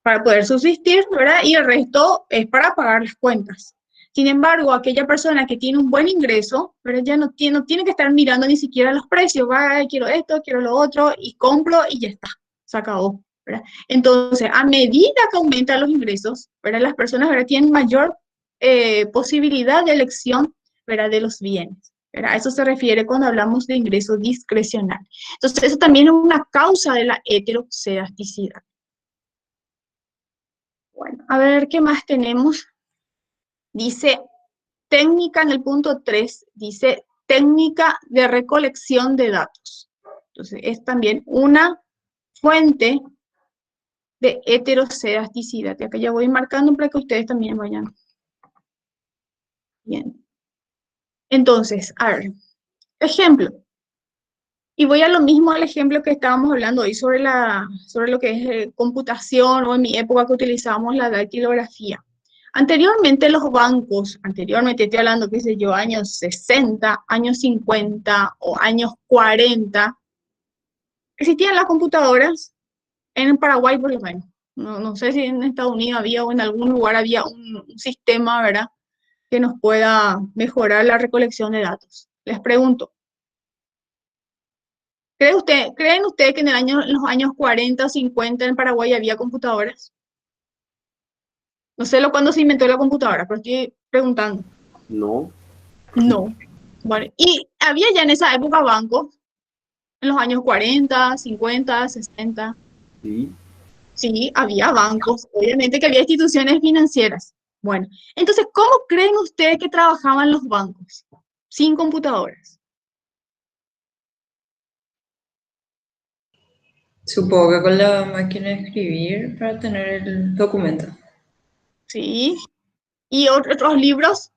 Para poder subsistir, ¿verdad? Y el resto es para pagar las cuentas. Sin embargo, aquella persona que tiene un buen ingreso, pero ya no tiene que estar mirando ni siquiera los precios, va, quiero esto, quiero lo otro, y compro y ya está, se acabó, ¿verdad? Entonces, a medida que aumentan los ingresos, ¿verdad?, las personas, ¿verdad?, tienen mayor posibilidad de elección, ¿verdad?, de los bienes, ¿verdad? A eso se refiere cuando hablamos de ingreso discrecional. Entonces, eso también es una causa de la heterocedasticidad. Bueno, a ver, ¿qué más tenemos? Dice técnica en el punto 3, dice técnica de recolección de datos. Entonces, es también una fuente de heterocedasticidad. Y acá ya voy marcando para que ustedes también vayan. Bien. Entonces, a ver, ejemplo. Y voy a lo mismo al ejemplo que estábamos hablando hoy sobre lo que es computación, o en mi época que utilizábamos la dactilografía. Anteriormente los bancos, anteriormente estoy hablando, qué sé yo, años 60, años 50 o años 40, existían las computadoras en Paraguay por lo menos. No sé si en Estados Unidos había o en algún lugar había un sistema, ¿verdad?, que nos pueda mejorar la recolección de datos. Les pregunto, ¿creen ustedes que en los años 40 o 50 en Paraguay había computadoras? No sé cuándo se inventó la computadora, pero estoy preguntando. No, No. Bueno, y había ya en esa época bancos, en los años 40, 50, 60. sí. Sí, había bancos, obviamente que había instituciones financieras. Bueno, entonces, ¿cómo creen ustedes que trabajaban los bancos sin computadoras? Supongo que con la máquina de escribir para tener el documento. Sí. ¿Y otros libros?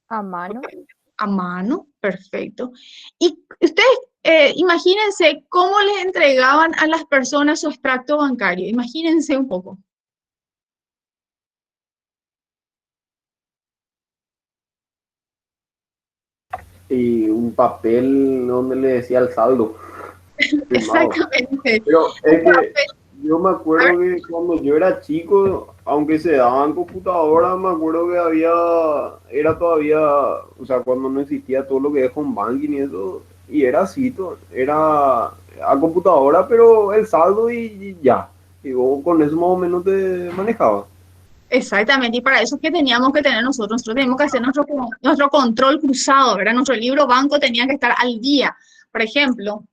A mano. A mano, perfecto. Y ustedes, imagínense cómo les entregaban a las personas su extracto bancario. Imagínense un poco. Y un papel donde le decía el saldo. Firmado. Exactamente. Pero es que yo me A ver. acuerdo que cuando yo era chico, aunque se daban computadoras, me acuerdo que era todavía, o sea, cuando no existía todo lo que es home banking y eso, y era así, era a computadora, pero el saldo y ya. Y vos con eso más o menos te manejabas. Exactamente, y para eso es que teníamos que tener nosotros teníamos que hacer nuestro control cruzado, ¿verdad? Nuestro libro banco tenía que estar al día. Por ejemplo,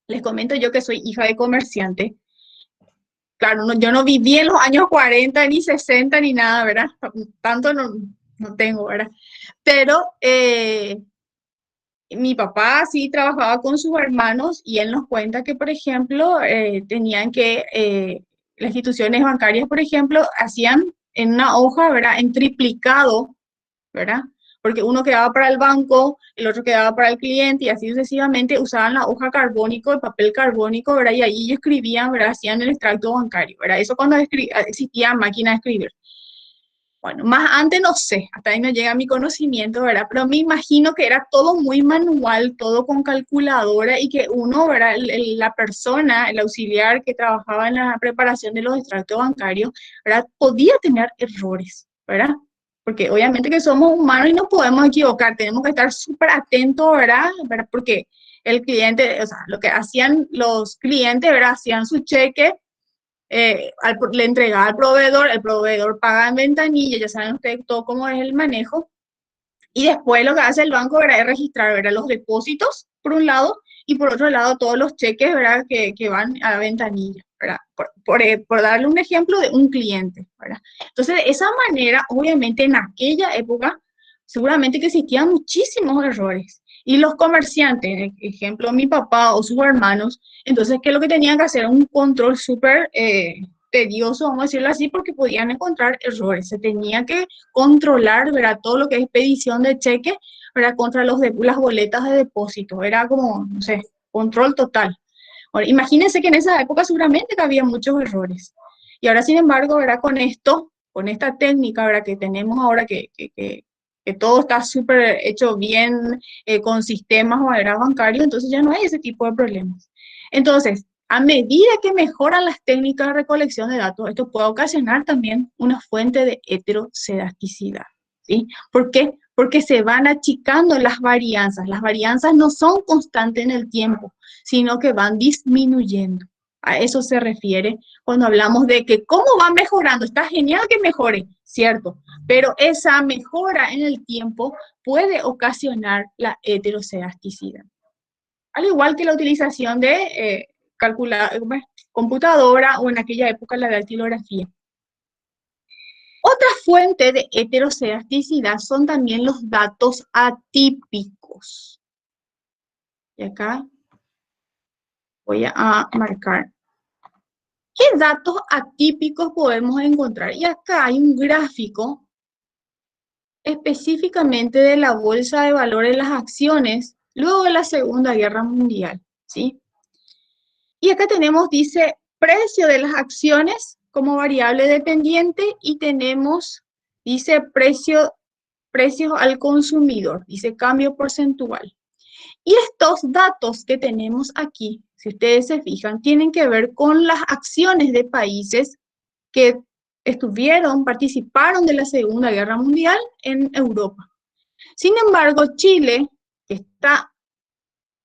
les comento yo que soy hija de comerciante. Claro, yo no viví en los años 40 ni 60 ni nada, ¿verdad? Tanto no tengo, ¿verdad? Pero mi papá sí trabajaba con sus hermanos y él nos cuenta que, por ejemplo, las instituciones bancarias, por ejemplo, hacían en una hoja, ¿verdad?, en triplicado, ¿verdad? Porque uno quedaba para el banco, el otro quedaba para el cliente y así sucesivamente usaban la hoja carbónico, el papel carbónico, ¿verdad? Y ahí ellos escribían, ¿verdad? Hacían el extracto bancario, ¿verdad? Eso cuando existía máquina de escribir. Bueno, más antes no sé, hasta ahí no llega mi conocimiento, ¿verdad? Pero me imagino que era todo muy manual, todo con calculadora y que uno, ¿verdad? La persona, el auxiliar que trabajaba en la preparación de los extractos bancarios, ¿verdad? Podía tener errores, ¿verdad? Porque obviamente que somos humanos y no podemos equivocar, tenemos que estar súper atentos, ¿verdad? ¿Verdad? Porque el cliente, o sea, lo que hacían los clientes, ¿verdad? Hacían su cheque, le entregaba al proveedor, el proveedor paga en ventanilla, ya saben ustedes todo cómo es el manejo, y después lo que hace el banco, ¿verdad? Es registrar, ¿verdad? Los depósitos, por un lado, y por otro lado todos los cheques, ¿verdad? Que van a la ventanilla, ¿verdad? Por darle un ejemplo de un cliente, ¿verdad? Entonces, de esa manera, obviamente, en aquella época, seguramente que existían muchísimos errores. Y los comerciantes, ejemplo, mi papá o sus hermanos, entonces, ¿qué es lo que tenían que hacer? Un control súper tedioso, vamos a decirlo así, porque podían encontrar errores. Se tenía que controlar, ¿verdad? Todo lo que es expedición de cheque, ¿verdad? Contra las boletas de depósito. Era como, no sé, control total. Ahora, imagínense que en esa época seguramente que había muchos errores. Y ahora, sin embargo, ¿verdad? Con esto, con esta técnica, ¿verdad? Que tenemos ahora que todo está súper hecho bien, con sistemas, ¿verdad? Bancarios, entonces ya no hay ese tipo de problemas. Entonces, a medida que mejoran las técnicas de recolección de datos, esto puede ocasionar también una fuente de heterocedasticidad, ¿sí? ¿Por qué? Porque se van achicando las varianzas. Las varianzas no son constantes en el tiempo, sino que van disminuyendo. A eso se refiere cuando hablamos de que cómo va mejorando. Está genial que mejore, cierto, pero esa mejora en el tiempo puede ocasionar la heterocedasticidad. Al igual que la utilización de computadora o en aquella época la dactilografía. Otra fuente de heterocedasticidad son también los datos atípicos. Y acá voy a marcar. ¿Qué datos atípicos podemos encontrar? Y acá hay un gráfico específicamente de la bolsa de valores de las acciones luego de la Segunda Guerra Mundial, ¿sí? Y acá tenemos, dice, precio de las acciones como variable dependiente y tenemos, dice, precios al consumidor, dice cambio porcentual. Y estos datos que tenemos aquí, si ustedes se fijan, tienen que ver con las acciones de países que participaron de la Segunda Guerra Mundial en Europa. Sin embargo, Chile, que está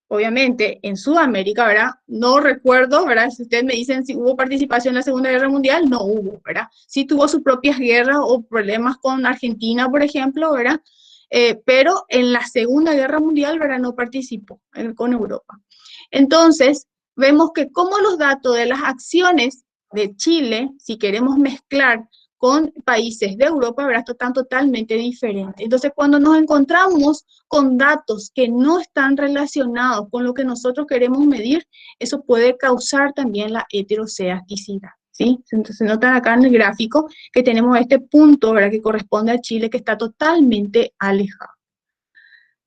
obviamente en Sudamérica, ¿verdad? No recuerdo, ¿verdad? Si ustedes me dicen si hubo participación en la Segunda Guerra Mundial, no hubo, ¿verdad? Sí tuvo sus propias guerras o problemas con Argentina, por ejemplo, ¿verdad? Pero en la Segunda Guerra Mundial, ¿verdad? No participó con Europa. Entonces, vemos que como los datos de las acciones de Chile, si queremos mezclar con países de Europa, ¿verdad? Esto están totalmente diferentes. Entonces, cuando nos encontramos con datos que no están relacionados con lo que nosotros queremos medir, eso puede causar también la heterocedasticidad, ¿sí? Entonces, se notan acá en el gráfico que tenemos este punto, ¿verdad? Que corresponde a Chile, que está totalmente alejado.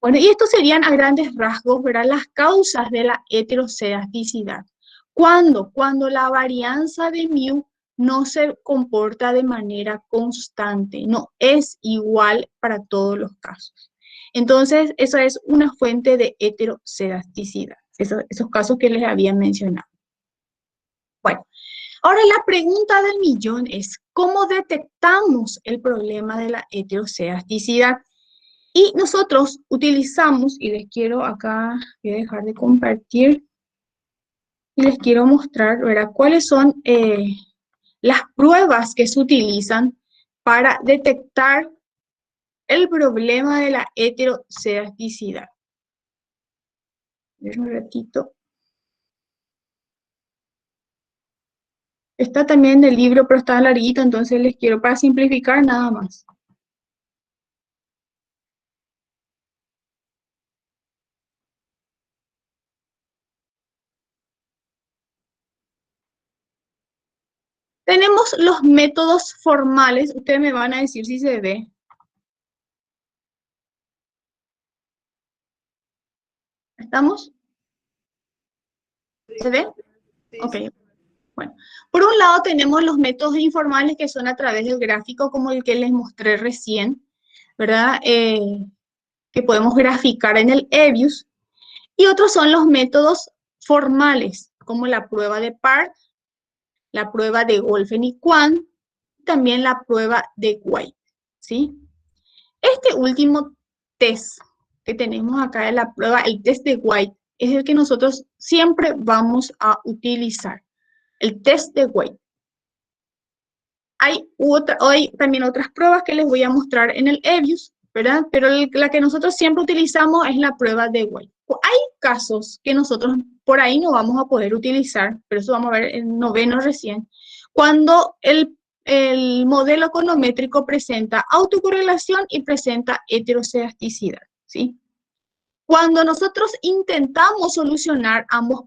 Bueno, y estos serían a grandes rasgos, ¿verdad? Las causas de la heterocedasticidad. ¿Cuándo? Cuando la varianza de mu no se comporta de manera constante, no es igual para todos los casos. Entonces, esa es una fuente de heterocedasticidad, esos casos que les había mencionado. Bueno, ahora la pregunta del millón es, ¿cómo detectamos el problema de la heterocedasticidad? Y nosotros utilizamos, y les quiero acá, voy a dejar de compartir, y les quiero mostrar, ¿verdad? Cuáles son las pruebas que se utilizan para detectar el problema de la heterocedasticidad. Un ratito. Está también en el libro, pero está larguito, entonces les quiero para simplificar nada más. Tenemos los métodos formales, ustedes me van a decir si se ve. ¿Estamos? ¿Se ve? Sí, Ok. sí. Bueno, por un lado tenemos los métodos informales que son a través del gráfico como el que les mostré recién, ¿verdad? Que podemos graficar en el EBIUS. Y otros son los métodos formales, como la prueba de Park, la prueba de Wolfen y Kwan, también la prueba de White, ¿sí? Este último test que tenemos acá de la prueba, el test de White, es el que nosotros siempre vamos a utilizar, el test de White. Hay también otras pruebas que les voy a mostrar en el EBIUS, ¿verdad? Pero la que nosotros siempre utilizamos es la prueba de White. Hay casos que nosotros por ahí no vamos a poder utilizar, pero eso vamos a ver en noveno recién, cuando el modelo econométrico presenta autocorrelación y presenta heterocedasticidad, ¿sí? Cuando nosotros intentamos solucionar ambos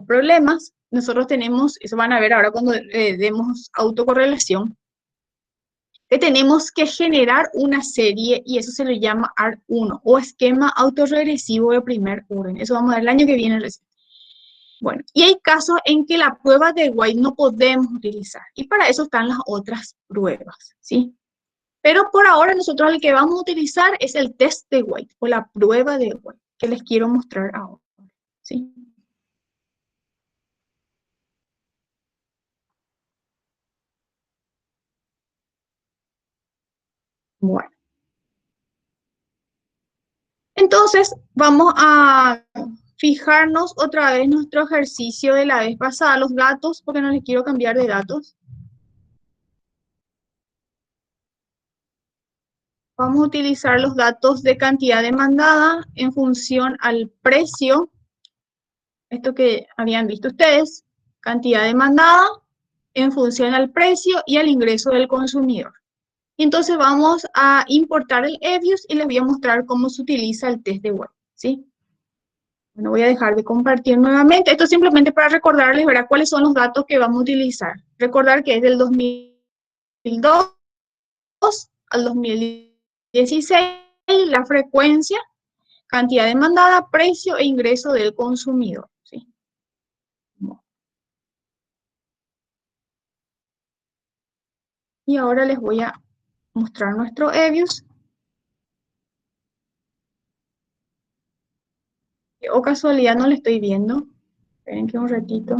problemas, nosotros tenemos, eso van a ver ahora cuando demos autocorrelación, que tenemos que generar una serie y eso se le llama AR1 o esquema autorregresivo de primer orden. Eso vamos a ver el año que viene recién. Bueno, y hay casos en que la prueba de White no podemos utilizar y para eso están las otras pruebas, ¿sí? Pero por ahora nosotros el que vamos a utilizar es el test de White o la prueba de White que les quiero mostrar ahora, ¿sí? Bueno. Entonces, vamos a fijarnos otra vez nuestro ejercicio de la vez pasada, los datos, porque no les quiero cambiar de datos. Vamos a utilizar los datos de cantidad demandada en función al precio, esto que habían visto ustedes, cantidad demandada en función al precio y al ingreso del consumidor. Entonces vamos a importar el EBIUS y les voy a mostrar cómo se utiliza el test de White, ¿sí? Bueno, voy a dejar de compartir nuevamente. Esto simplemente para recordarles, ¿verdad?, cuáles son los datos que vamos a utilizar. Recordar que es del 2002 al 2016, la frecuencia, cantidad demandada, precio e ingreso del consumidor, ¿sí? Bueno. Y ahora les voy a mostrar nuestro EBIUS. O casualidad no le estoy viendo. Esperen que un ratito.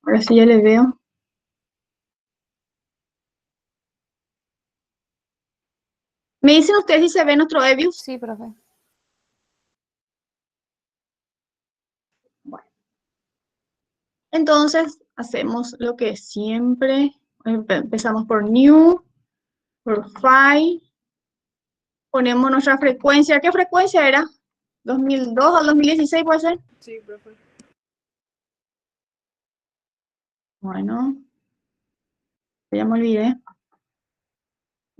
Ahora sí ya les veo. ¿Me dicen ustedes si se ve nuestro EBIUS? Sí, profe. Bueno. Entonces, hacemos lo que siempre. Empezamos por New, por File. Ponemos nuestra frecuencia. ¿Qué frecuencia era? ¿2002 al 2016 puede ser? Sí, profe. Bueno. Ya me olvidé.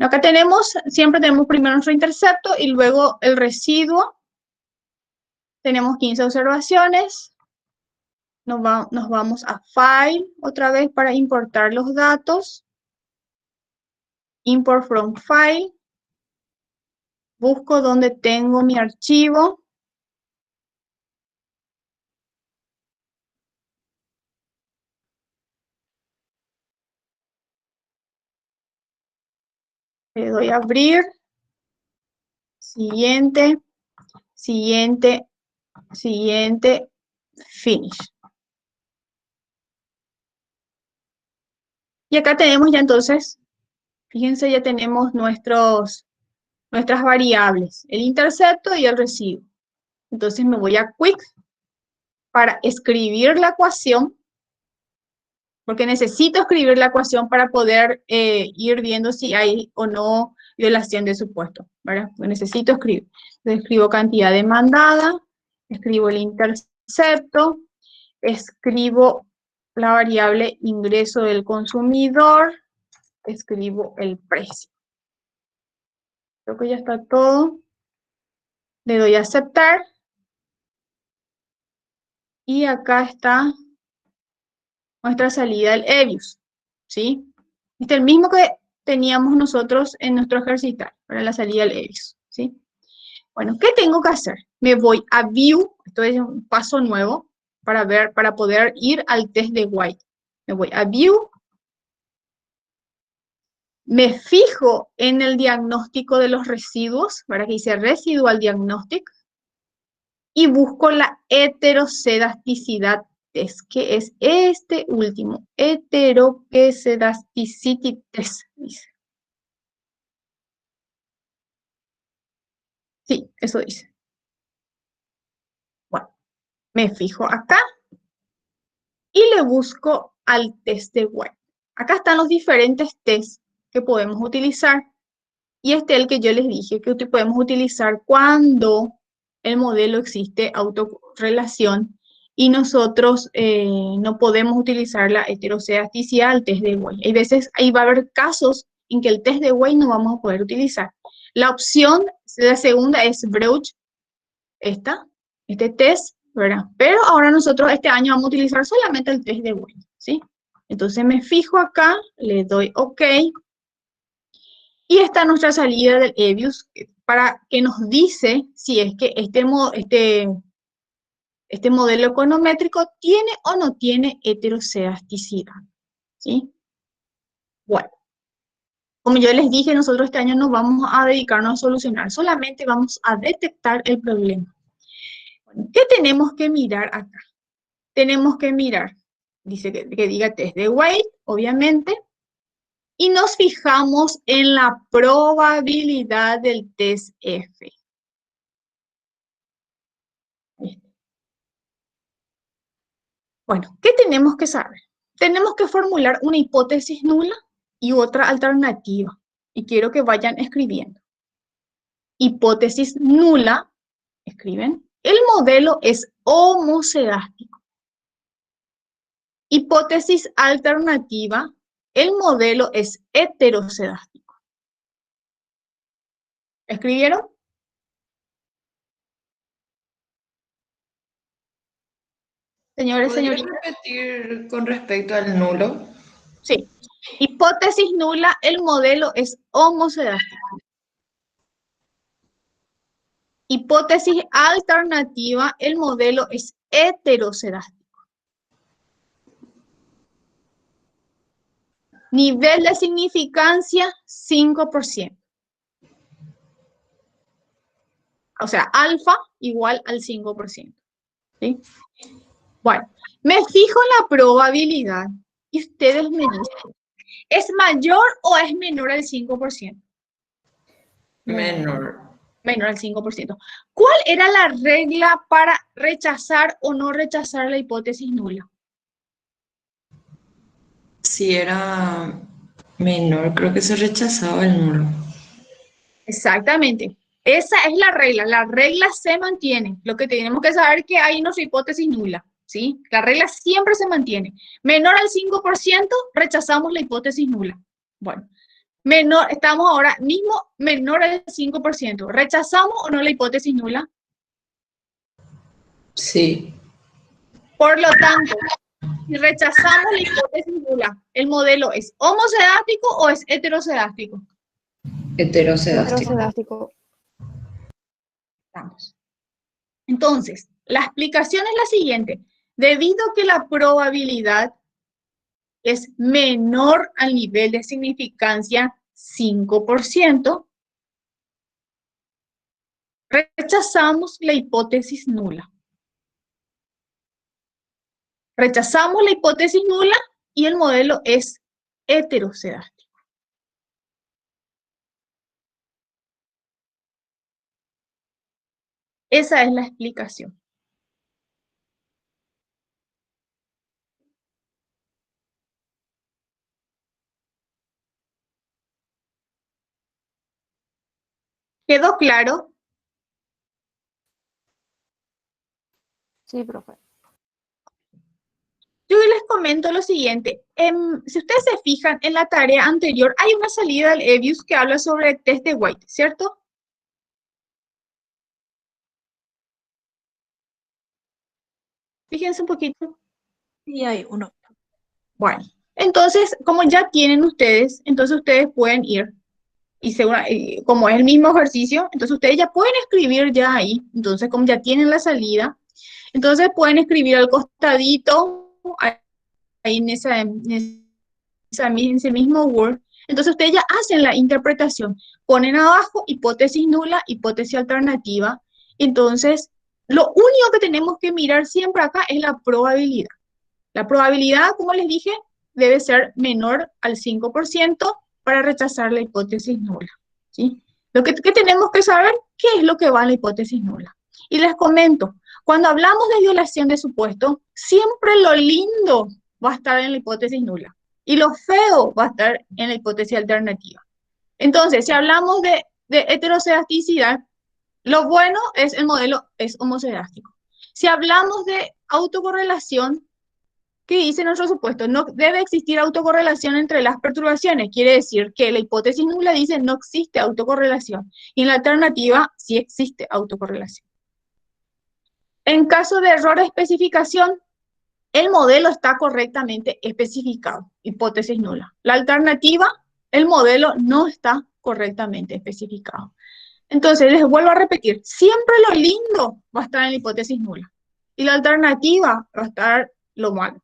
Acá tenemos, siempre tenemos primero nuestro intercepto y luego el residuo. Tenemos 15 observaciones. Nos vamos a File otra vez para importar los datos. Import from File. Busco donde tengo mi archivo. Le doy a abrir. Siguiente. Siguiente. Siguiente. Finish. Y acá tenemos ya entonces, fíjense, ya tenemos nuestras variables, el intercepto y el residuo. Entonces me voy a Quick para escribir la ecuación, porque necesito escribir la ecuación para poder ir viendo si hay o no violación de supuesto, ¿verdad? Necesito escribir. Entonces escribo cantidad demandada, escribo el intercepto, escribo la variable ingreso del consumidor, escribo el precio. Creo que ya está todo. Le doy a aceptar. Y acá está nuestra salida del EBIUS, ¿sí? Este es el mismo que teníamos nosotros en nuestro ejercicio para la salida del EBIUS, ¿sí? Bueno, ¿qué tengo que hacer? Me voy a View, esto es un paso nuevo para poder ir al test de White. Me voy a View, me fijo en el diagnóstico de los residuos, ¿verdad? Que dice Residual Diagnostic, y busco la heterocedasticidad test, que es este último, heterocedaticity test, dice. Sí, eso dice. Bueno, me fijo acá y le busco al test de White. Acá están los diferentes tests que podemos utilizar. Y este es el que yo les dije que podemos utilizar cuando el modelo existe autorrelación y nosotros no podemos utilizar la heterocedasticidad al test de White. Hay veces, ahí va a haber casos en que el test de White no vamos a poder utilizar. La opción, la segunda es Breuch, este test, ¿verdad? Pero ahora nosotros este año vamos a utilizar solamente el test de White, ¿sí? Entonces me fijo acá, le doy OK. Y está nuestra salida del EBIUS para que nos dice si es que este modelo econométrico tiene o no tiene heterocedasticidad, ¿sí? Bueno, como yo les dije, nosotros este año no vamos a dedicarnos a solucionar, solamente vamos a detectar el problema. Bueno, ¿qué tenemos que mirar acá? Tenemos que mirar, dice que diga test de White, obviamente, y nos fijamos en la probabilidad del test F. Bueno, ¿qué tenemos que saber? Tenemos que formular una hipótesis nula y otra alternativa. Y quiero que vayan escribiendo. Hipótesis nula, escriben, el modelo es homocedástico. Hipótesis alternativa, el modelo es heterocedástico. ¿Escribieron? Señores, ¿Podrías señoritas. repetir con respecto al nulo? Sí. Hipótesis nula, el modelo es homocedástico. Hipótesis alternativa, el modelo es heterocedástico. Nivel de significancia, 5%. O sea, alfa igual al 5%. ¿Sí? Bueno, me fijo en la probabilidad y ustedes me dicen, ¿es mayor o es menor al 5%? Menor. Menor al 5%. ¿Cuál era la regla para rechazar o no rechazar la hipótesis nula? Si era menor, creo que se rechazaba el nulo. Exactamente. Esa es la regla. La regla se mantiene. Lo que tenemos que saber es que hay una hipótesis nula, ¿sí? La regla siempre se mantiene. Menor al 5%, rechazamos la hipótesis nula. Bueno, estamos ahora mismo menor al 5%. ¿Rechazamos o no la hipótesis nula? Sí. Por lo tanto, si rechazamos la hipótesis nula, ¿el modelo es homocedástico o es heterocedástico? Heterocedástico. Heterocedástico. Estamos. Entonces, la explicación es la siguiente. Debido a que la probabilidad es menor al nivel de significancia 5%, rechazamos la hipótesis nula. Rechazamos la hipótesis nula y el modelo es heterocedástico. Esa es la explicación. ¿Quedó claro? Sí, profe. Yo les comento lo siguiente. Si ustedes se fijan en la tarea anterior, hay una salida del EBIUS que habla sobre el test de White, ¿cierto? Fíjense un poquito. Y hay uno. Bueno, Entonces, como ya tienen ustedes, entonces ustedes pueden ir, y como es el mismo ejercicio, entonces ustedes ya pueden escribir ya ahí, entonces como ya tienen la salida, entonces pueden escribir al costadito, ahí en ese mismo Word, entonces ustedes ya hacen la interpretación, ponen abajo hipótesis nula, hipótesis alternativa, entonces lo único que tenemos que mirar siempre acá es la probabilidad. La probabilidad, como les dije, debe ser menor al 5% para rechazar la hipótesis nula, ¿sí? ¿Qué tenemos que saber? ¿Qué es lo que va en la hipótesis nula? Y les comento, cuando hablamos de violación de supuesto, siempre lo lindo va a estar en la hipótesis nula y lo feo va a estar en la hipótesis alternativa. Entonces, si hablamos de heterocedasticidad, lo bueno es el modelo es homocedástico. Si hablamos de autocorrelación, ¿qué dice nuestro supuesto? No debe existir autocorrelación entre las perturbaciones. Quiere decir que la hipótesis nula dice no existe autocorrelación. Y en la alternativa sí existe autocorrelación. En caso de error de especificación, el modelo está correctamente especificado. Hipótesis nula. La alternativa, el modelo no está correctamente especificado. Entonces, les vuelvo a repetir, siempre lo lindo va a estar en la hipótesis nula. Y la alternativa va a estar lo malo.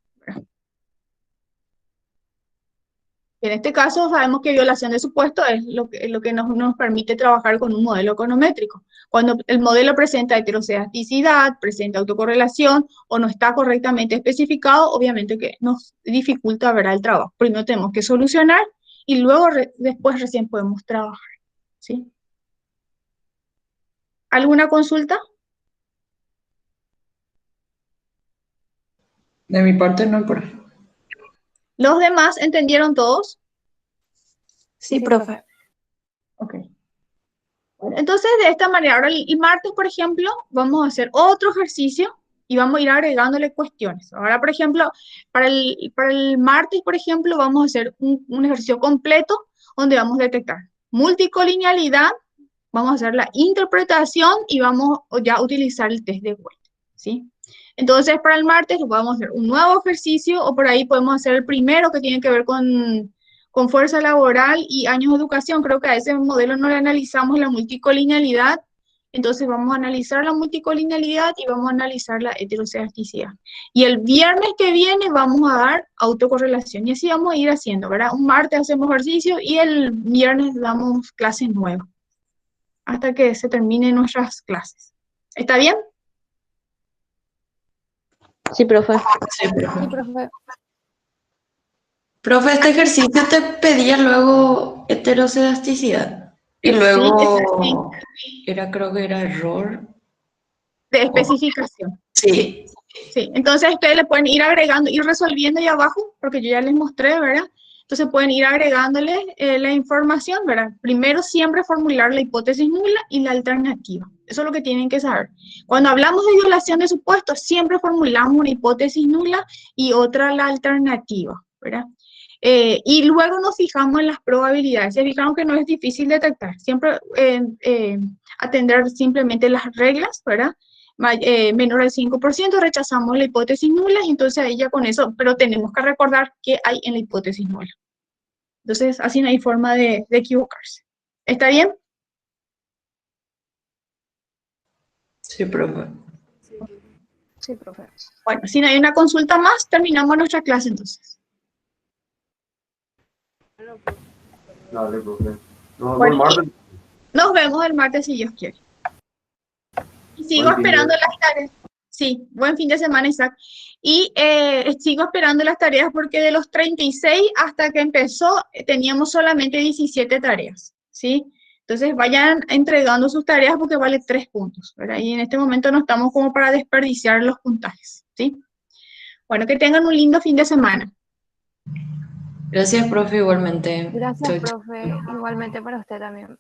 En este caso sabemos que violación de supuesto es lo que nos permite trabajar con un modelo econométrico. Cuando el modelo presenta heterocedasticidad, presenta autocorrelación o no está correctamente especificado, obviamente que nos dificulta ver el trabajo. Primero tenemos que solucionar y luego después recién podemos trabajar, ¿sí? ¿Alguna consulta? De mi parte no, profe. ¿Los demás entendieron todos? Sí, profe. Ok. Bueno, entonces, de esta manera, ahora el martes, por ejemplo, vamos a hacer otro ejercicio y vamos a ir agregándole cuestiones. Ahora, por ejemplo, para el martes, por ejemplo, vamos a hacer un ejercicio completo donde vamos a detectar multicolinealidad, vamos a hacer la interpretación y vamos ya a utilizar el test de Word, ¿sí? Entonces, para el martes vamos a hacer un nuevo ejercicio o por ahí podemos hacer el primero que tiene que ver con fuerza laboral y años de educación. Creo que a ese modelo no le analizamos la multicolinealidad, entonces vamos a analizar la multicolinealidad y vamos a analizar la heterocedasticidad. Y el viernes que viene vamos a dar autocorrelación y así vamos a ir haciendo, ¿verdad? Un martes hacemos ejercicio y el viernes damos clases nuevas hasta que se terminen nuestras clases. ¿Está bien? Sí, profe. Sí, profe. Sí, profe. Profe, este ejercicio te pedía luego heterocedasticidad. Y luego creo que era error. De especificación. Sí. Sí, entonces ustedes le pueden ir agregando, ir resolviendo ahí abajo, porque yo ya les mostré, ¿verdad? Entonces pueden ir agregándole la información, ¿verdad? Primero siempre formular la hipótesis nula y la alternativa. Eso es lo que tienen que saber. Cuando hablamos de violación de supuestos, siempre formulamos una hipótesis nula y otra la alternativa, ¿verdad? Y luego nos fijamos en las probabilidades. Se fijaron que no es difícil detectar. Siempre atender simplemente las reglas, ¿verdad? Menor al 5%, rechazamos la hipótesis nula y entonces ahí ya con eso, pero tenemos que recordar qué hay en la hipótesis nula. Entonces, así no hay forma de equivocarse. ¿Está bien? Sí, profe. Sí, profe. Bueno, si no hay una consulta más, terminamos nuestra clase entonces. Dale, profe. No, Bueno, martes. nos vemos el martes si Dios quiere. Y sigo Buen fin de- esperando las tareas. Sí, buen fin de semana, Isaac. Y sigo esperando las tareas porque de los 36 hasta que empezó teníamos solamente 17 tareas, ¿sí? Entonces vayan entregando sus tareas porque vale 3 puntos, ¿verdad? Y en este momento no estamos como para desperdiciar los puntajes, ¿sí? Bueno, que tengan un lindo fin de semana. Gracias, profe, igualmente. Gracias, Chau, chau. profe. Igualmente para usted también.